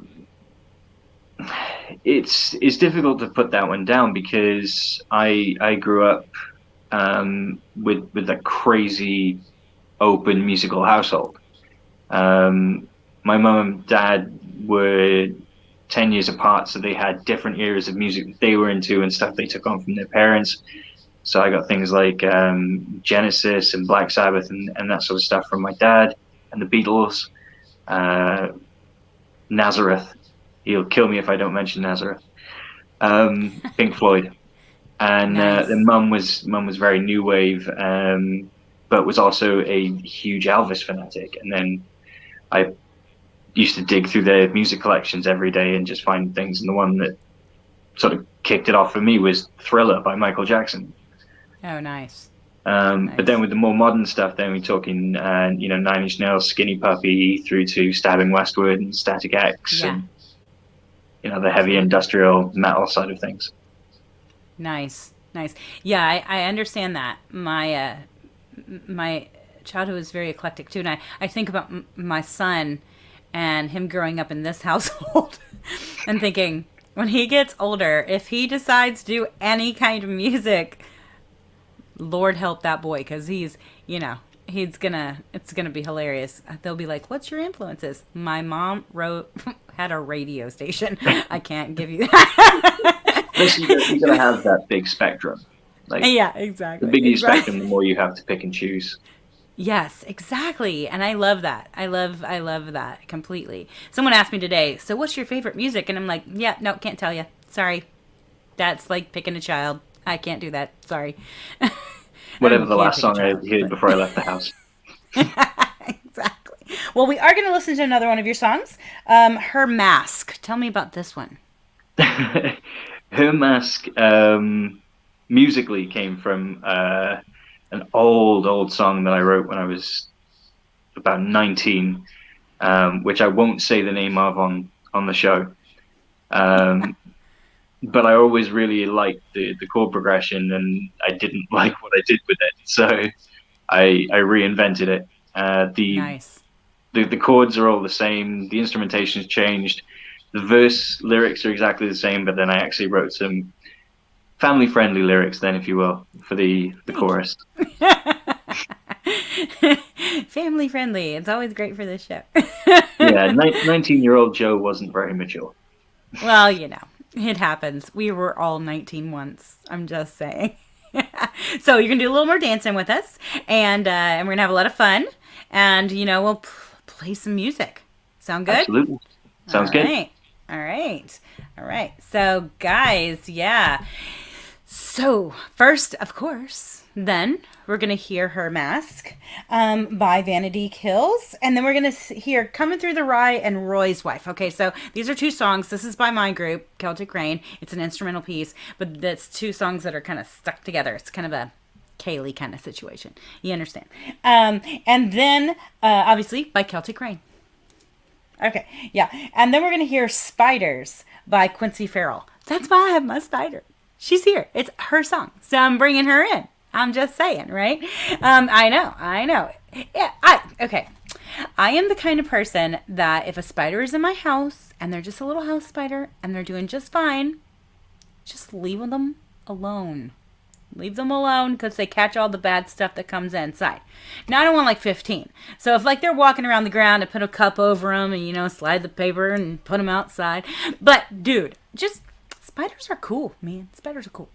It's difficult to put that one down because I grew up with a crazy open musical household. My mum and dad were 10 years apart, so they had different eras of music that they were into and stuff they took on from their parents. So I got things like Genesis and Black Sabbath and that sort of stuff from my dad, and the Beatles, uh, Nazareth. He'll kill me if I don't mention Nazareth. Pink Floyd, and Nice. then mum was very new wave, but was also a huge Elvis fanatic. And then I used to dig through their music collections every day and just find things. And the one that sort of kicked it off for me was Thriller by Michael Jackson. Oh, nice. But then with the more modern stuff, then we're talking, Nine Inch Nails, Skinny Puppy, through to Stabbing Westward and Static X, Yeah. and the heavy industrial metal side of things. Nice, nice. Yeah, I understand that. My childhood was very eclectic too, and I think about my son and him growing up in this household, and thinking when he gets older, if he decides to do any kind of music, Lord help that boy, because it's gonna be hilarious. They'll be like, "What's your influences?" My mom had a radio station. I can't give you that. Plus, you got to have that big spectrum. Like, Yeah, the exactly. bigger your Exactly. spectrum, the more you have to pick and choose. Yes, exactly. And I love that. I love that completely. Someone asked me today, "So what's your favorite music?" And I'm like, "Yeah, no, can't tell you. Sorry. That's like picking a child. I can't do that. Sorry." Whatever You the can't last pick a song I child, heard but- before I left the house. Exactly. Well, we are going to listen to another one of your songs. Her Mask. Tell me about this one. Her Mask musically came from an old song that I wrote when I was about 19, which I won't say the name of on the show. But I always really liked the chord progression, and I didn't like what I did with it, so I reinvented it. Nice. The chords are all the same, the instrumentation's changed, the verse lyrics are exactly the same, but then I actually wrote some family-friendly lyrics, then, if you will, for the chorus. Family friendly. It's always great for this show. Yeah, 19-year-old Joe wasn't very mature. Well, It happens. We were all 19 once. I'm just saying. So you're going to do a little more dancing with us. And we're going to have a lot of fun. And, we'll play some music. Sound good? Absolutely. Sounds good. All right. So, guys, yeah. So, first, of course, then we're going to hear Her Mask by Vanity Kills. And then we're going to hear Coming Through the Rye and Roy's Wife. Okay, so these are two songs. This is by my group, Celtic Rain. It's an instrumental piece, but it's two songs that are kind of stuck together. It's kind of a Kaylee kind of situation. You understand? And then, obviously, by Celtic Rain. Okay, yeah. And then we're going to hear Spiders by Quincy Farrell. That's why I have my spider. She's here. It's her song. So I'm bringing her in. I'm just saying, right? I know. Yeah, okay. I am the kind of person that if a spider is in my house and they're just a little house spider and they're doing just fine, just leave them alone. Leave them alone because they catch all the bad stuff that comes inside. Now, I don't want like 15. So if like they're walking around the ground, I put a cup over them and, slide the paper and put them outside. But, dude, just spiders are cool, man. Spiders are cool.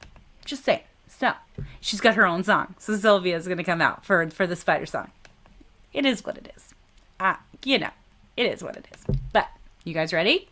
Just saying. So, she's got her own song. So Sylvia's going to come out for the spider song. It is what it is. It is what it is. But, you guys ready?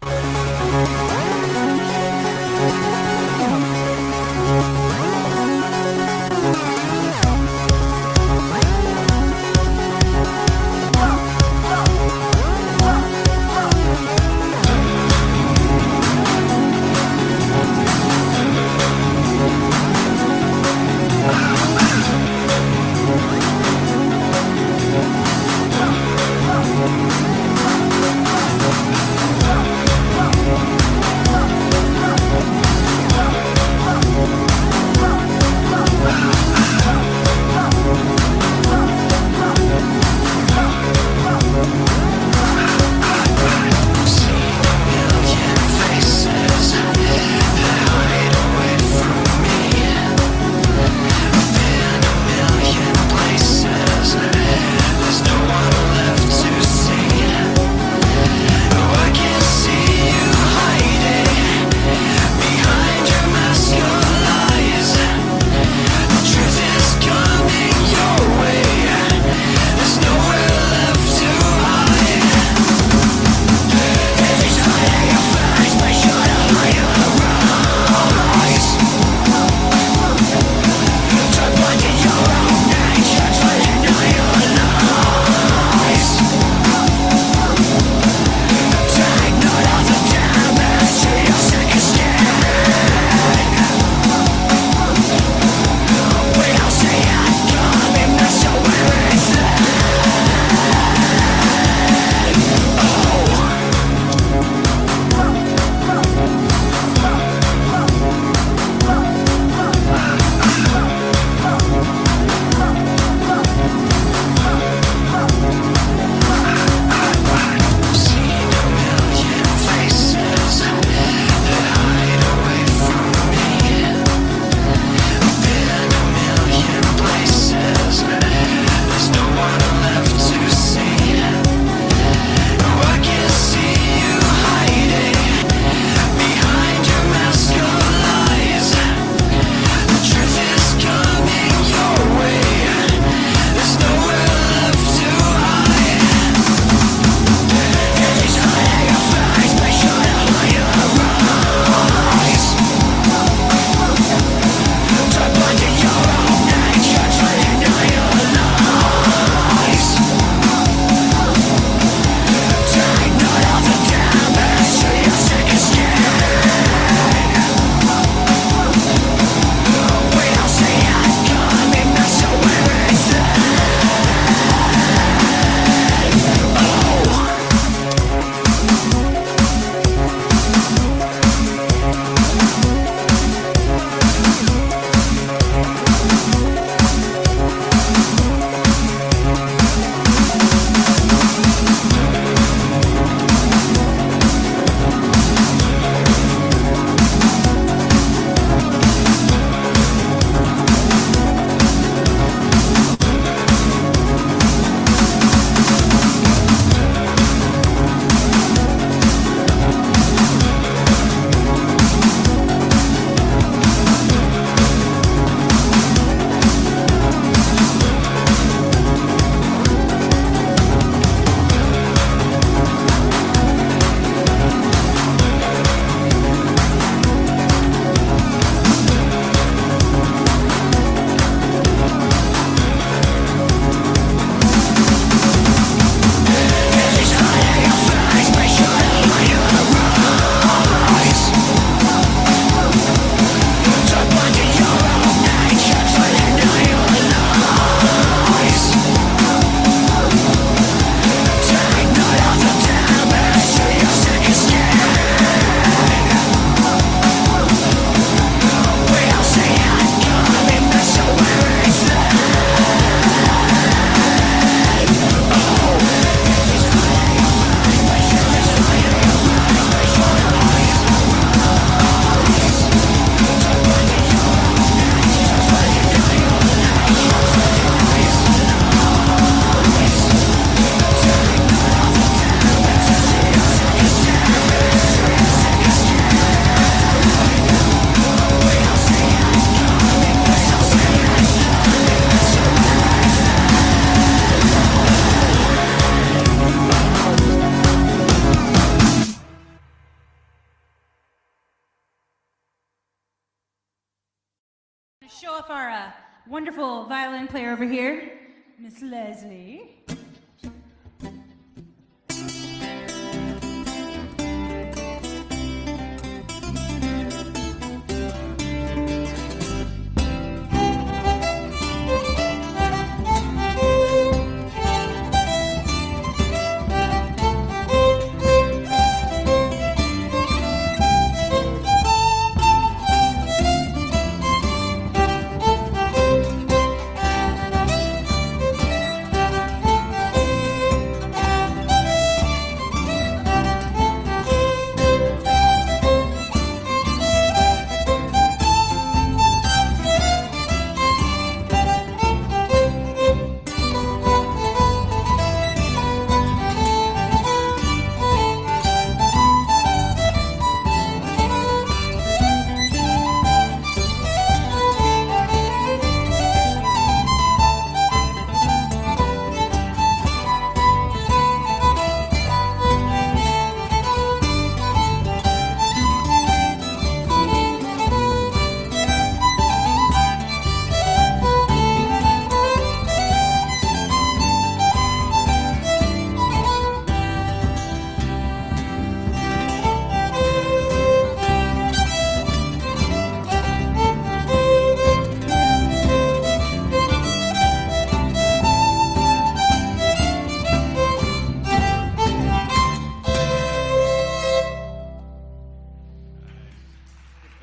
show off our wonderful violin player over here, Miss Leslie.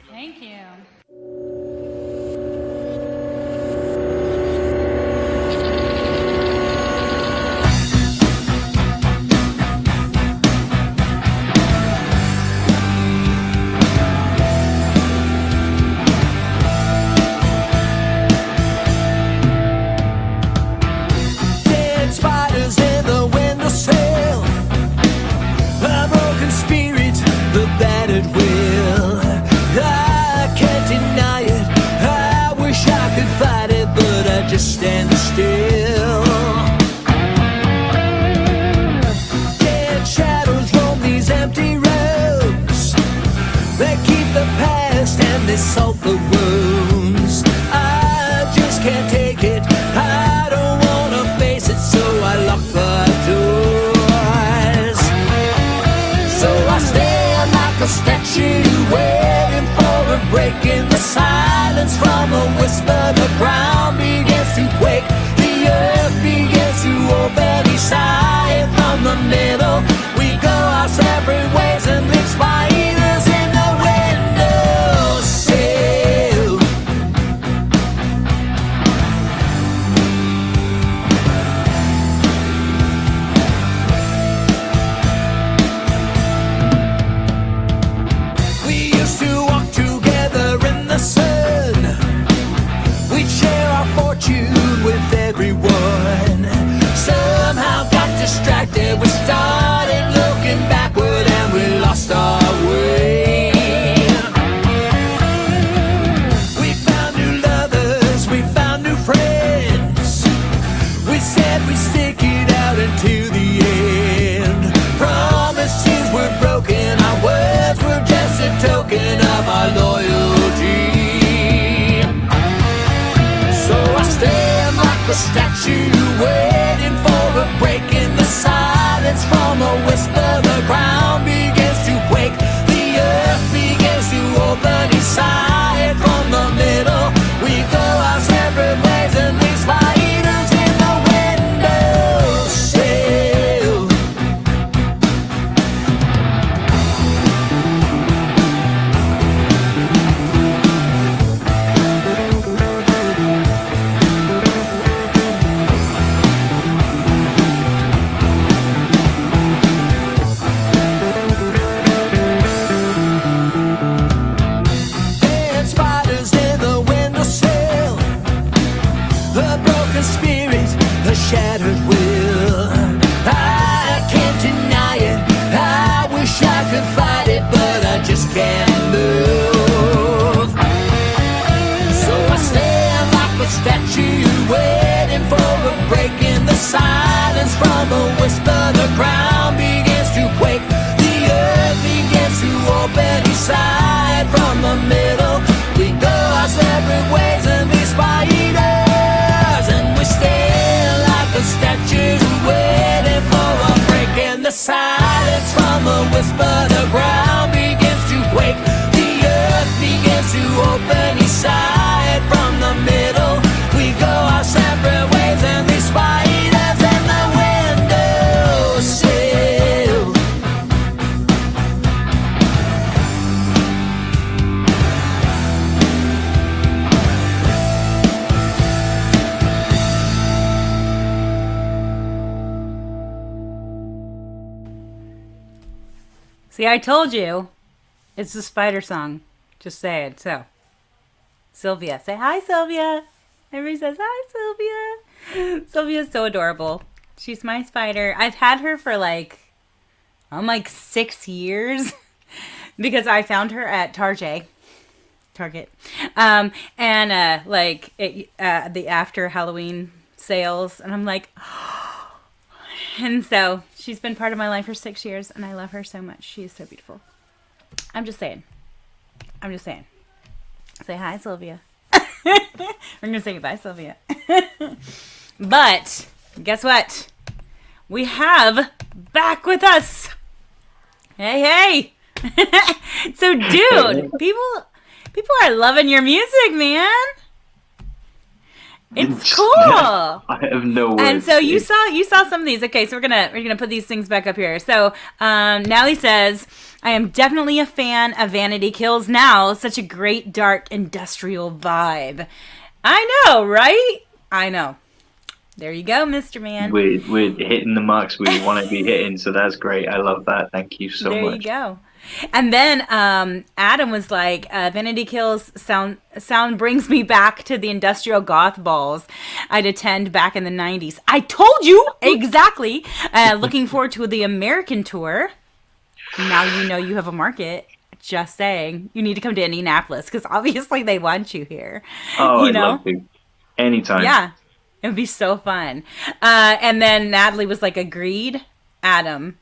Thank you. Dead spiders in the windowsill, a broken spirit, the battered will. I can't deny it, I wish I could fight it, but I just stand still. Dead shadows roam these empty roads, they keep the past and they salt the wounds. I just can't take it, I don't wanna face it, so I lock the doors. So I stand like a statue, waiting for a break in the silence. From a whisper, the ground begins to quake, the earth begins to open. Each side from the middle, we go our separate ways and leave spiders in the windowsill. We used to walk together in the sun, we'd share our fortune with everyone. Somehow got distracted, we started looking backward and we lost our way. We found new lovers, we found new friends, we said we'd stick it out until the end. Promises were broken, our words were just a token of our loyalty. So I stand like a statue, waiting for a break in the silence. From a whisper, the ground begins to quake, the earth begins to open. Each side from the middle, we go our separate ways and leave spiders in the windowsill. Dead spiders in the windowsill, a broken spirit, a shattered will. I can't deny it, I wish I could fight it, but I just can't move. So I stand like a statue, waiting for a break in the silence. From a whisper, the ground begins to quake, the earth begins to open. Each side from the middle, we go our separate ways and See, I told you. It's the spider song. Just say it. So, Sylvia. Say hi, Sylvia. Everybody says hi, Sylvia. Sylvia's so adorable. She's my spider. I've had her for like 6 years because I found her at Target. The after Halloween sales. And I'm like, and so she's been part of my life for 6 years and I love her so much. She is so beautiful. I'm just saying. Say hi, Sylvia. We're going to say goodbye, Sylvia. But guess what? We have back with us. Hey. So, dude, people are loving your music, man. It's cool. I have no words. And so you saw some of these. Okay, so we're gonna put these things back up here. So Natalie says, I am definitely a fan of Vanity Kills now. Such a great dark industrial vibe. I know, right? I know. There you go, Mr. Man. We're hitting the marks we want to be hitting, so that's great. I love that. Thank you so much. There you go. And then Adam was like, Vanity Kills sound brings me back to the industrial goth balls I'd attend back in the 90s. I told you! Exactly. Looking forward to the American tour. Now you know you have a market. Just saying. You need to come to Indianapolis because obviously they want you here. Oh, I'd love to. Anytime. Yeah. It would be so fun. And then Natalie was like, agreed, Adam.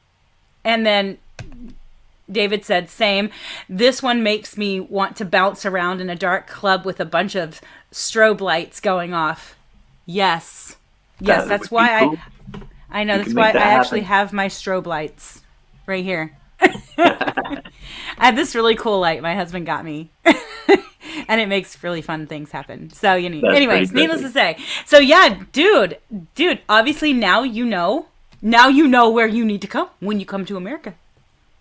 And then David said, same. This one makes me want to bounce around in a dark club with a bunch of strobe lights going off. Yes. Yes, that's why cool. I know. That's why I actually have my strobe lights right here. I have this really cool light my husband got me. And it makes really fun things happen. So, anyways, needless to say. So, yeah, dude, obviously now you know where you need to come when you come to America.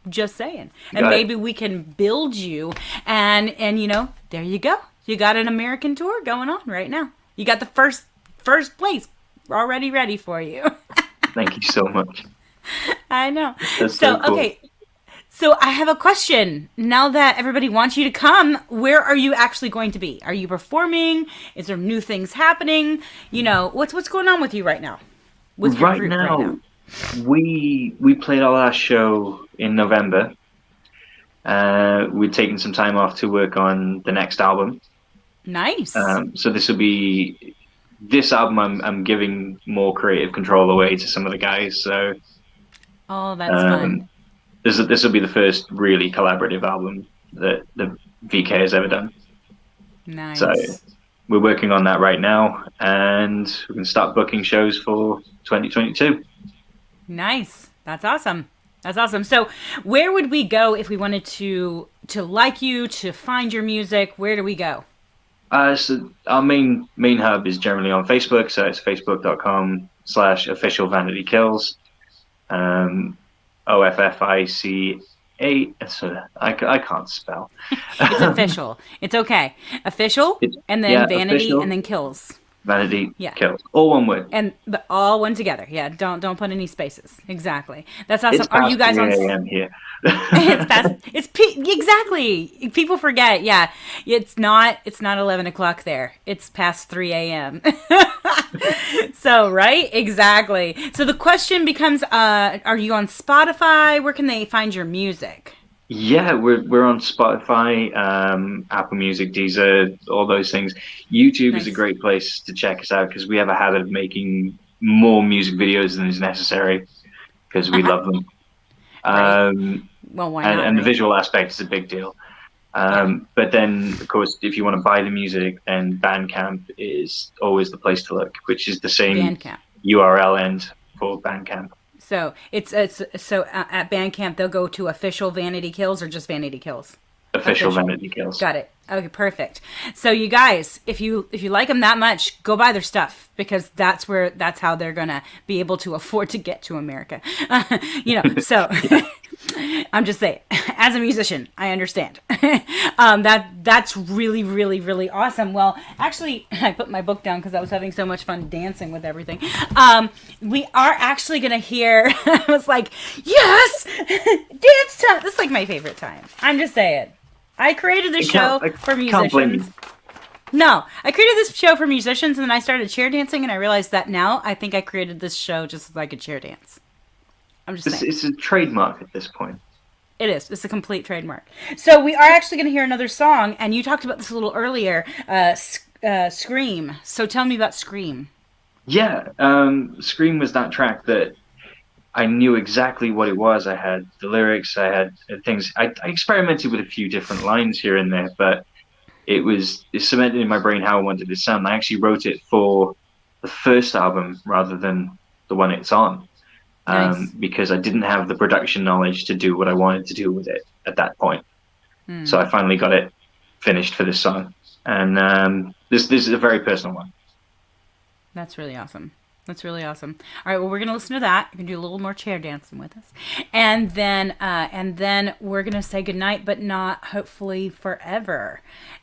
Just saying. And maybe we can build you. And there you go. You got an American tour going on right now. You got the first place already ready for you. Thank you so much. I know. That's so cool. Okay. So I have a question. Now that everybody wants you to come, where are you actually going to be? Are you performing? Is there new things happening? What's going on with you right now? With your group right now? We played our last show in November. We're taking some time off to work on the next album. Nice. So this album I'm giving more creative control away to some of the guys. So that's fun. This will be the first really collaborative album that the VK has ever done. Nice. So we're working on that right now, and we can start booking shows for 2022. Nice. That's awesome. So where would we go if we wanted to like you, to find your music? Where do we go? So our main hub is generally on Facebook, so it's facebook.com/official Vanity Kills. OFFICA. So I can't spell. It's official. It's okay. Official, and then Vanity, official, and then Kills. Vanity, Kills. All one word. And all one together. Yeah, don't put any spaces. Exactly. That's awesome. It's past Are you guys 3 on? a.m. here. Exactly. People forget. Yeah, it's not 11 o'clock there. It's past 3 a.m. So right, exactly. So the question becomes: are you on Spotify? Where can they find your music? Yeah, we're on Spotify, Apple Music, Deezer, all those things. YouTube is a great place to check us out because we have a habit of making more music videos than is necessary because we love them. Right. Well, why not? And the visual aspect is a big deal. But then, of course, if you want to buy the music, then Bandcamp is always the place to look, which is the same Bandcamp URL end for Bandcamp. So it's at Bandcamp they'll go to official Vanity Kills or just Vanity Kills. Official Vanity Kills. Got it. Okay, perfect. So you guys, if you like them that much, go buy their stuff because that's how they're gonna be able to afford to get to America. So I'm just saying. as a musician, I understand. That's really, really, really awesome. Well, actually, I put my book down because I was having so much fun dancing with everything. We are actually going to hear, I was like, yes, dance time. This is like my favorite time. I'm just saying. I created this show for Can't blame you. musicians. No, I created this show for musicians, and then I started chair dancing, and I realized that now I think I created this show just so I could chair dance. I'm just saying. It's a trademark at this point. It is. It's a complete trademark. So we are actually going to hear another song, and you talked about this a little earlier, Scream. So tell me about Scream. Yeah, Scream was that track that I knew exactly what it was. I had the lyrics, I had things. I experimented with a few different lines here and there, but it's cemented in my brain how I wanted it to sound. I actually wrote it for the first album rather than the one it's on, Nice. because I didn't have the production knowledge to do what I wanted to do with it at that point. So I finally got it finished for this song, and this is a very personal one. That's really awesome. That's really awesome. All right, well, we're gonna listen to that. You can do a little more chair dancing with us, and then we're gonna say goodnight, but not hopefully forever.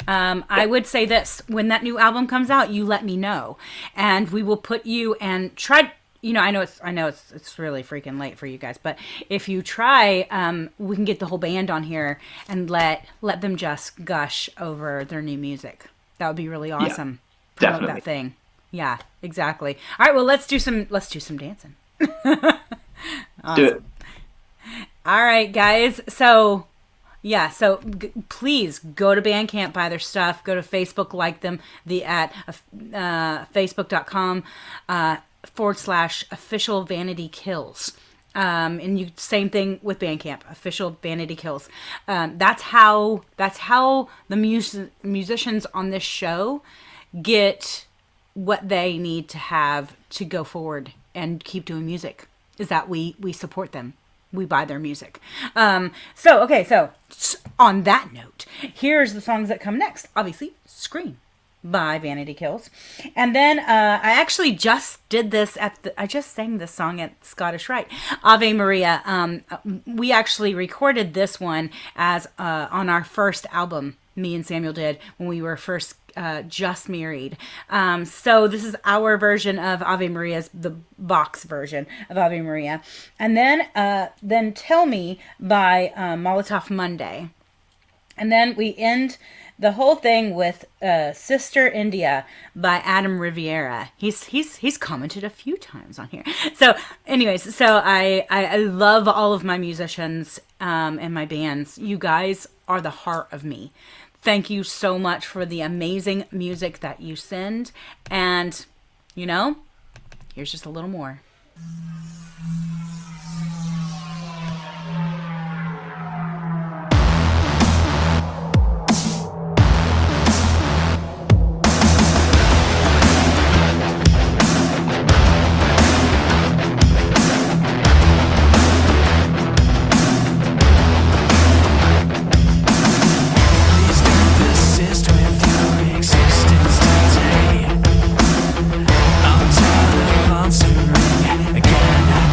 I would say this: when that new album comes out, you let me know, and we will put you and try. You know, I know it's really freaking late for you guys, but if you try, we can get the whole band on here and let them just gush over their new music. That would be really awesome. Promote definitely. that thing. Yeah, exactly. All right, well, let's do some dancing. Awesome. Do it. All right, guys. So, yeah, please go to Bandcamp, buy their stuff. Go to Facebook, like them. At facebook.com /official Vanity Kills. And you same thing with Bandcamp, official Vanity Kills. That's how the musicians on this show get what they need to have to go forward and keep doing music, is that we support them. We buy their music. So on that note, here's the songs that come next. Obviously, Scream by Vanity Kills. And then I actually just did this I just sang this song at Scottish Rite, Ave Maria. We actually recorded this one as on our first album, me and Samuel did, when we were first just married. So this is our version of Ave Maria's, the box version of Ave Maria. And then Tell Me by Molotov Monday. And then we end the whole thing with Sister India by Adam Riviera. He's commented a few times on here. So anyways, I love all of my musicians and my bands. You guys are the heart of me. Thank you so much for the amazing music that you send. And, here's just a little more. Again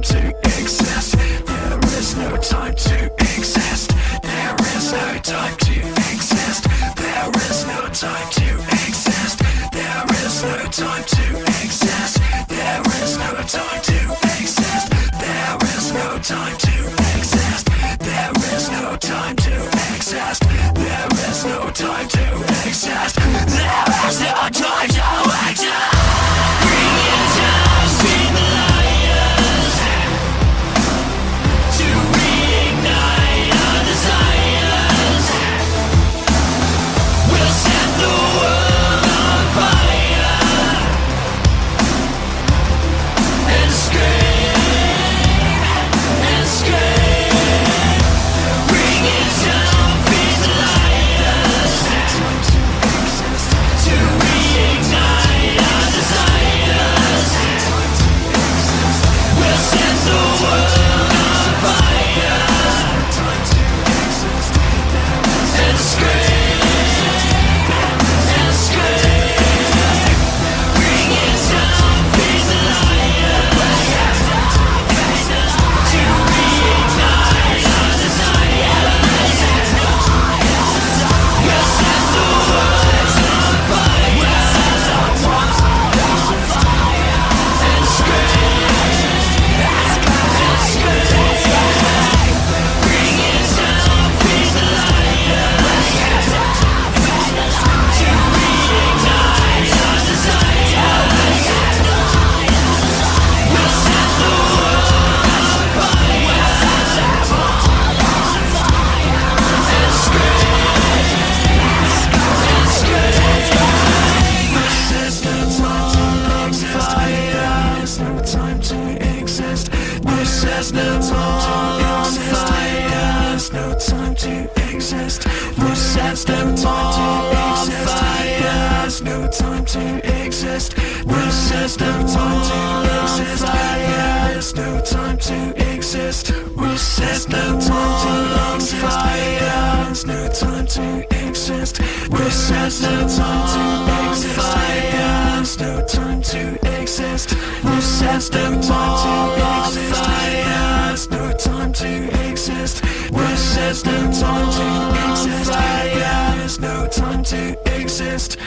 to exist. There is no time to exist. There is no time to exist. There is no time to exist. There is no time to exist. There is no time to exist. There is no time to exist. There is no time to exist. There is no time to exist. There is no time to exist. Bring it down, see the liars to reignite our desires. We'll set the world on fire and scream and scream. Bring it down, feed the liars to reignite our desires. We'll set the world on fire and scream and scream. Bring it down, feed the liars to reignite our desires. We'll set the world on fire and scream and scream. Bring it down, feed the liars to reignite our desires. We'll set the world on fire and scream and scream. There's no time to exist. There's no time to exist. There's no time to exist. There's no time to exist. There's no time to exist. There's no time to exist. There's no time to exist. There's no time to exist. There's no time to exist. There's no time to exist. There's no time to exist. There's no time to exist. There's no time to exist. There's no time to exist.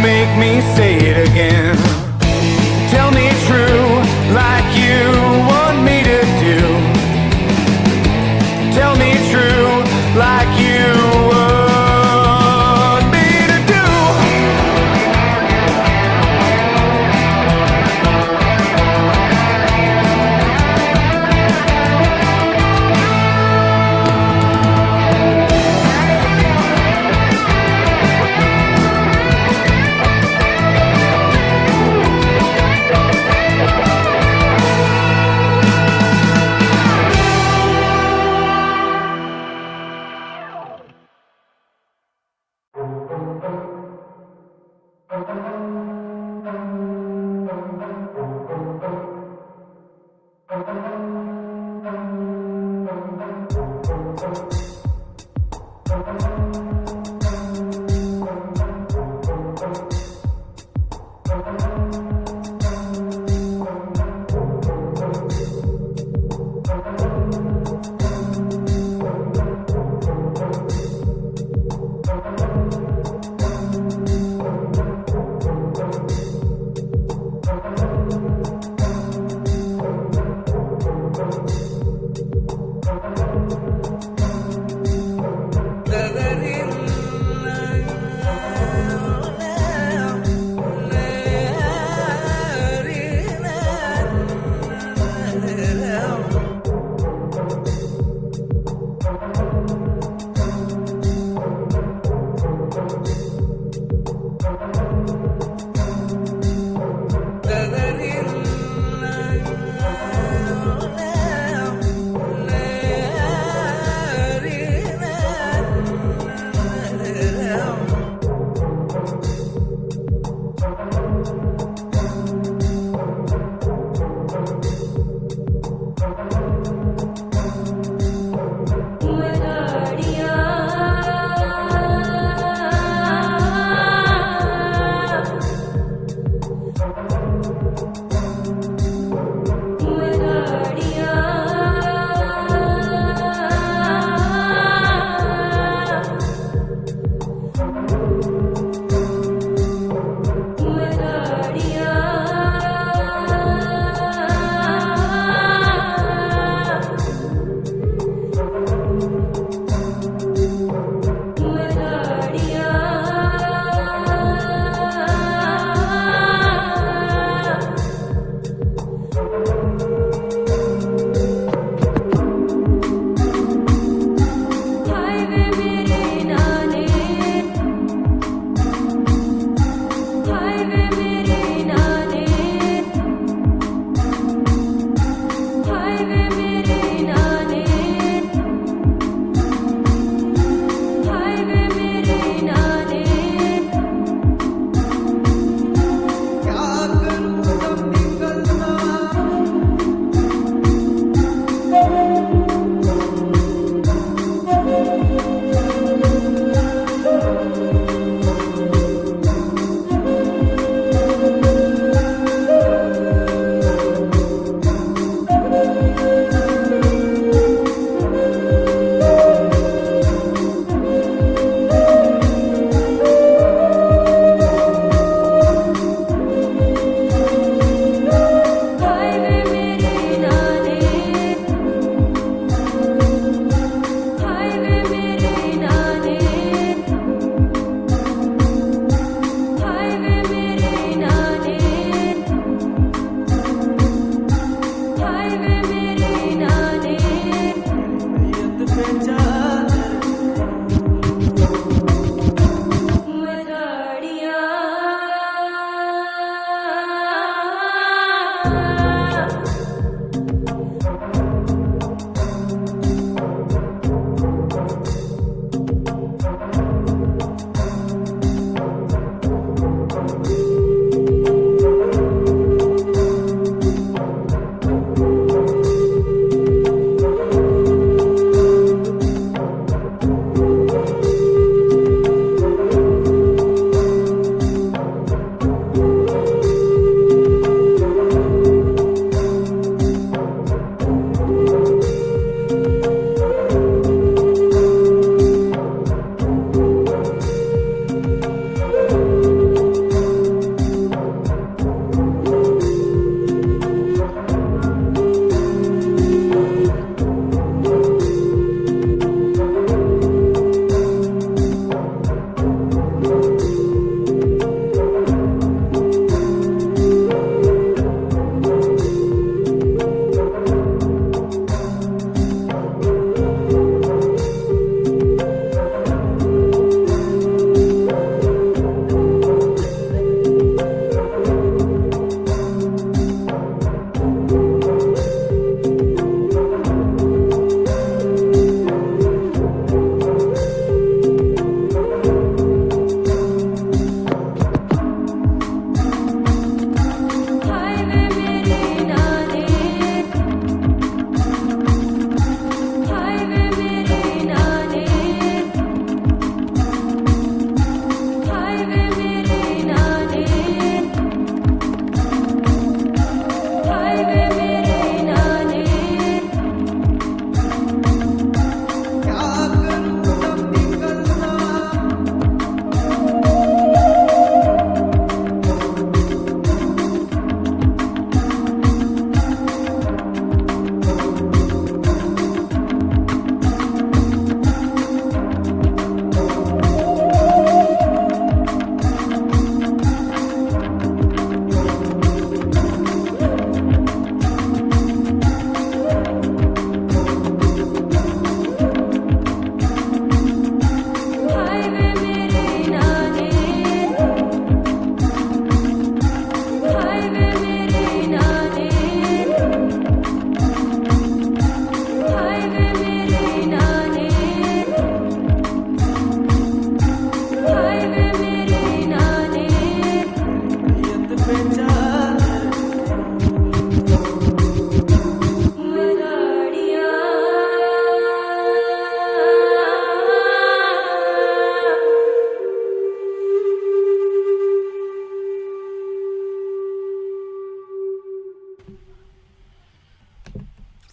make me say it again. Tell me true, like you want me to do. Tell me true, like you want me to do.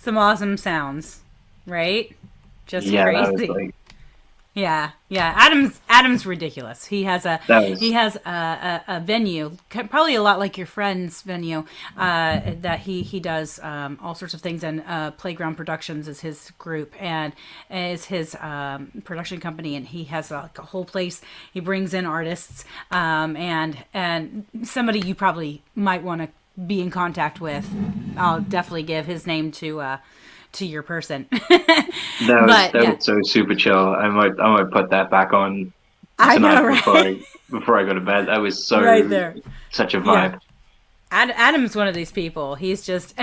some awesome sounds, right? Just Yeah, crazy. that was like Yeah. Adam's ridiculous. He has a venue, probably a lot like your friend's venue, that he does all sorts of things. And Playground Productions is his group and is his production company. And he has like a whole place. He brings in artists and somebody you probably might want to be in contact with. I'll definitely give his name to your person. that was so super chill. I might put that back on I tonight know, right? before I go to bed. That was so Right there. such a Yeah. vibe. Adam's one of these people. He's just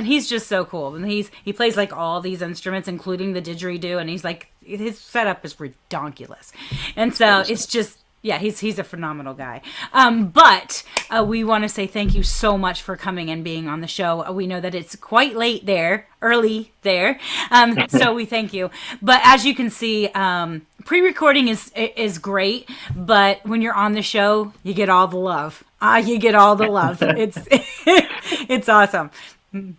so cool, and he plays like all these instruments, including the didgeridoo, and he's like his setup is redonkulous, and so it's just. Yeah, he's a phenomenal guy. But we want to say thank you so much for coming and being on the show. We know that it's quite early there. So we thank you. But as you can see, pre-recording is great. But when you're on the show, you get all the love. You get all the love. It's awesome. No,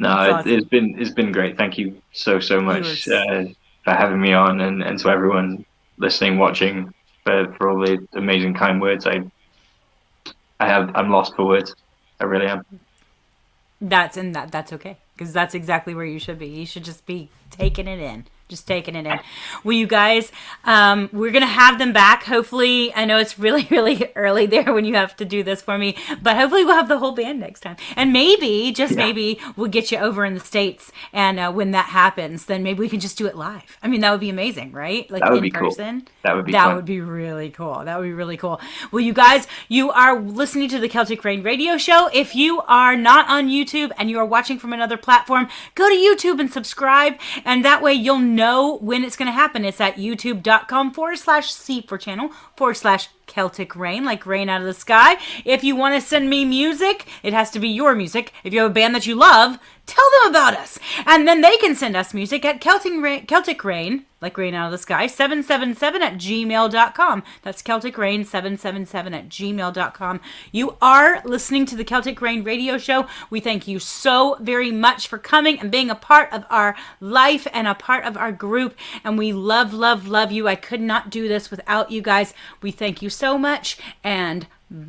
awesome. It's been great. Thank you so much for having me on, and to everyone listening, watching. For all the amazing kind words. I'm lost for words. I really am. That's okay, because that's exactly where you should be. You should just be taking it in. Just taking it in. Well, you guys, we're going to have them back. Hopefully, I know it's really, really early there when you have to do this for me, but hopefully we'll have the whole band next time. And maybe, maybe, we'll get you over in the States. And when that happens, then maybe we can just do it live. I mean, that would be amazing, right? Like that would in be person. Cool. That would be That fun. would be really cool. That would be really cool. Well, you guys, you are listening to the Celtic Rain Radio Show. If you are not on YouTube and you are watching from another platform, go to YouTube and subscribe. And that way you'll know when it's going to happen. It's at youtube.com/C for channel /Celtic Rain, like rain out of the sky. If you want to send me music, it has to be your music. If you have a band that you love, tell them about us. And then they can send us music at Celtic Rain, like rain out of the sky, 777 at gmail.com. That's Celtic Rain 777 at gmail.com. You are listening to the Celtic Rain Radio Show. We thank you so very much for coming and being a part of our life and a part of our group. And we love, love, love you. I could not do this without you guys. We thank you so much, and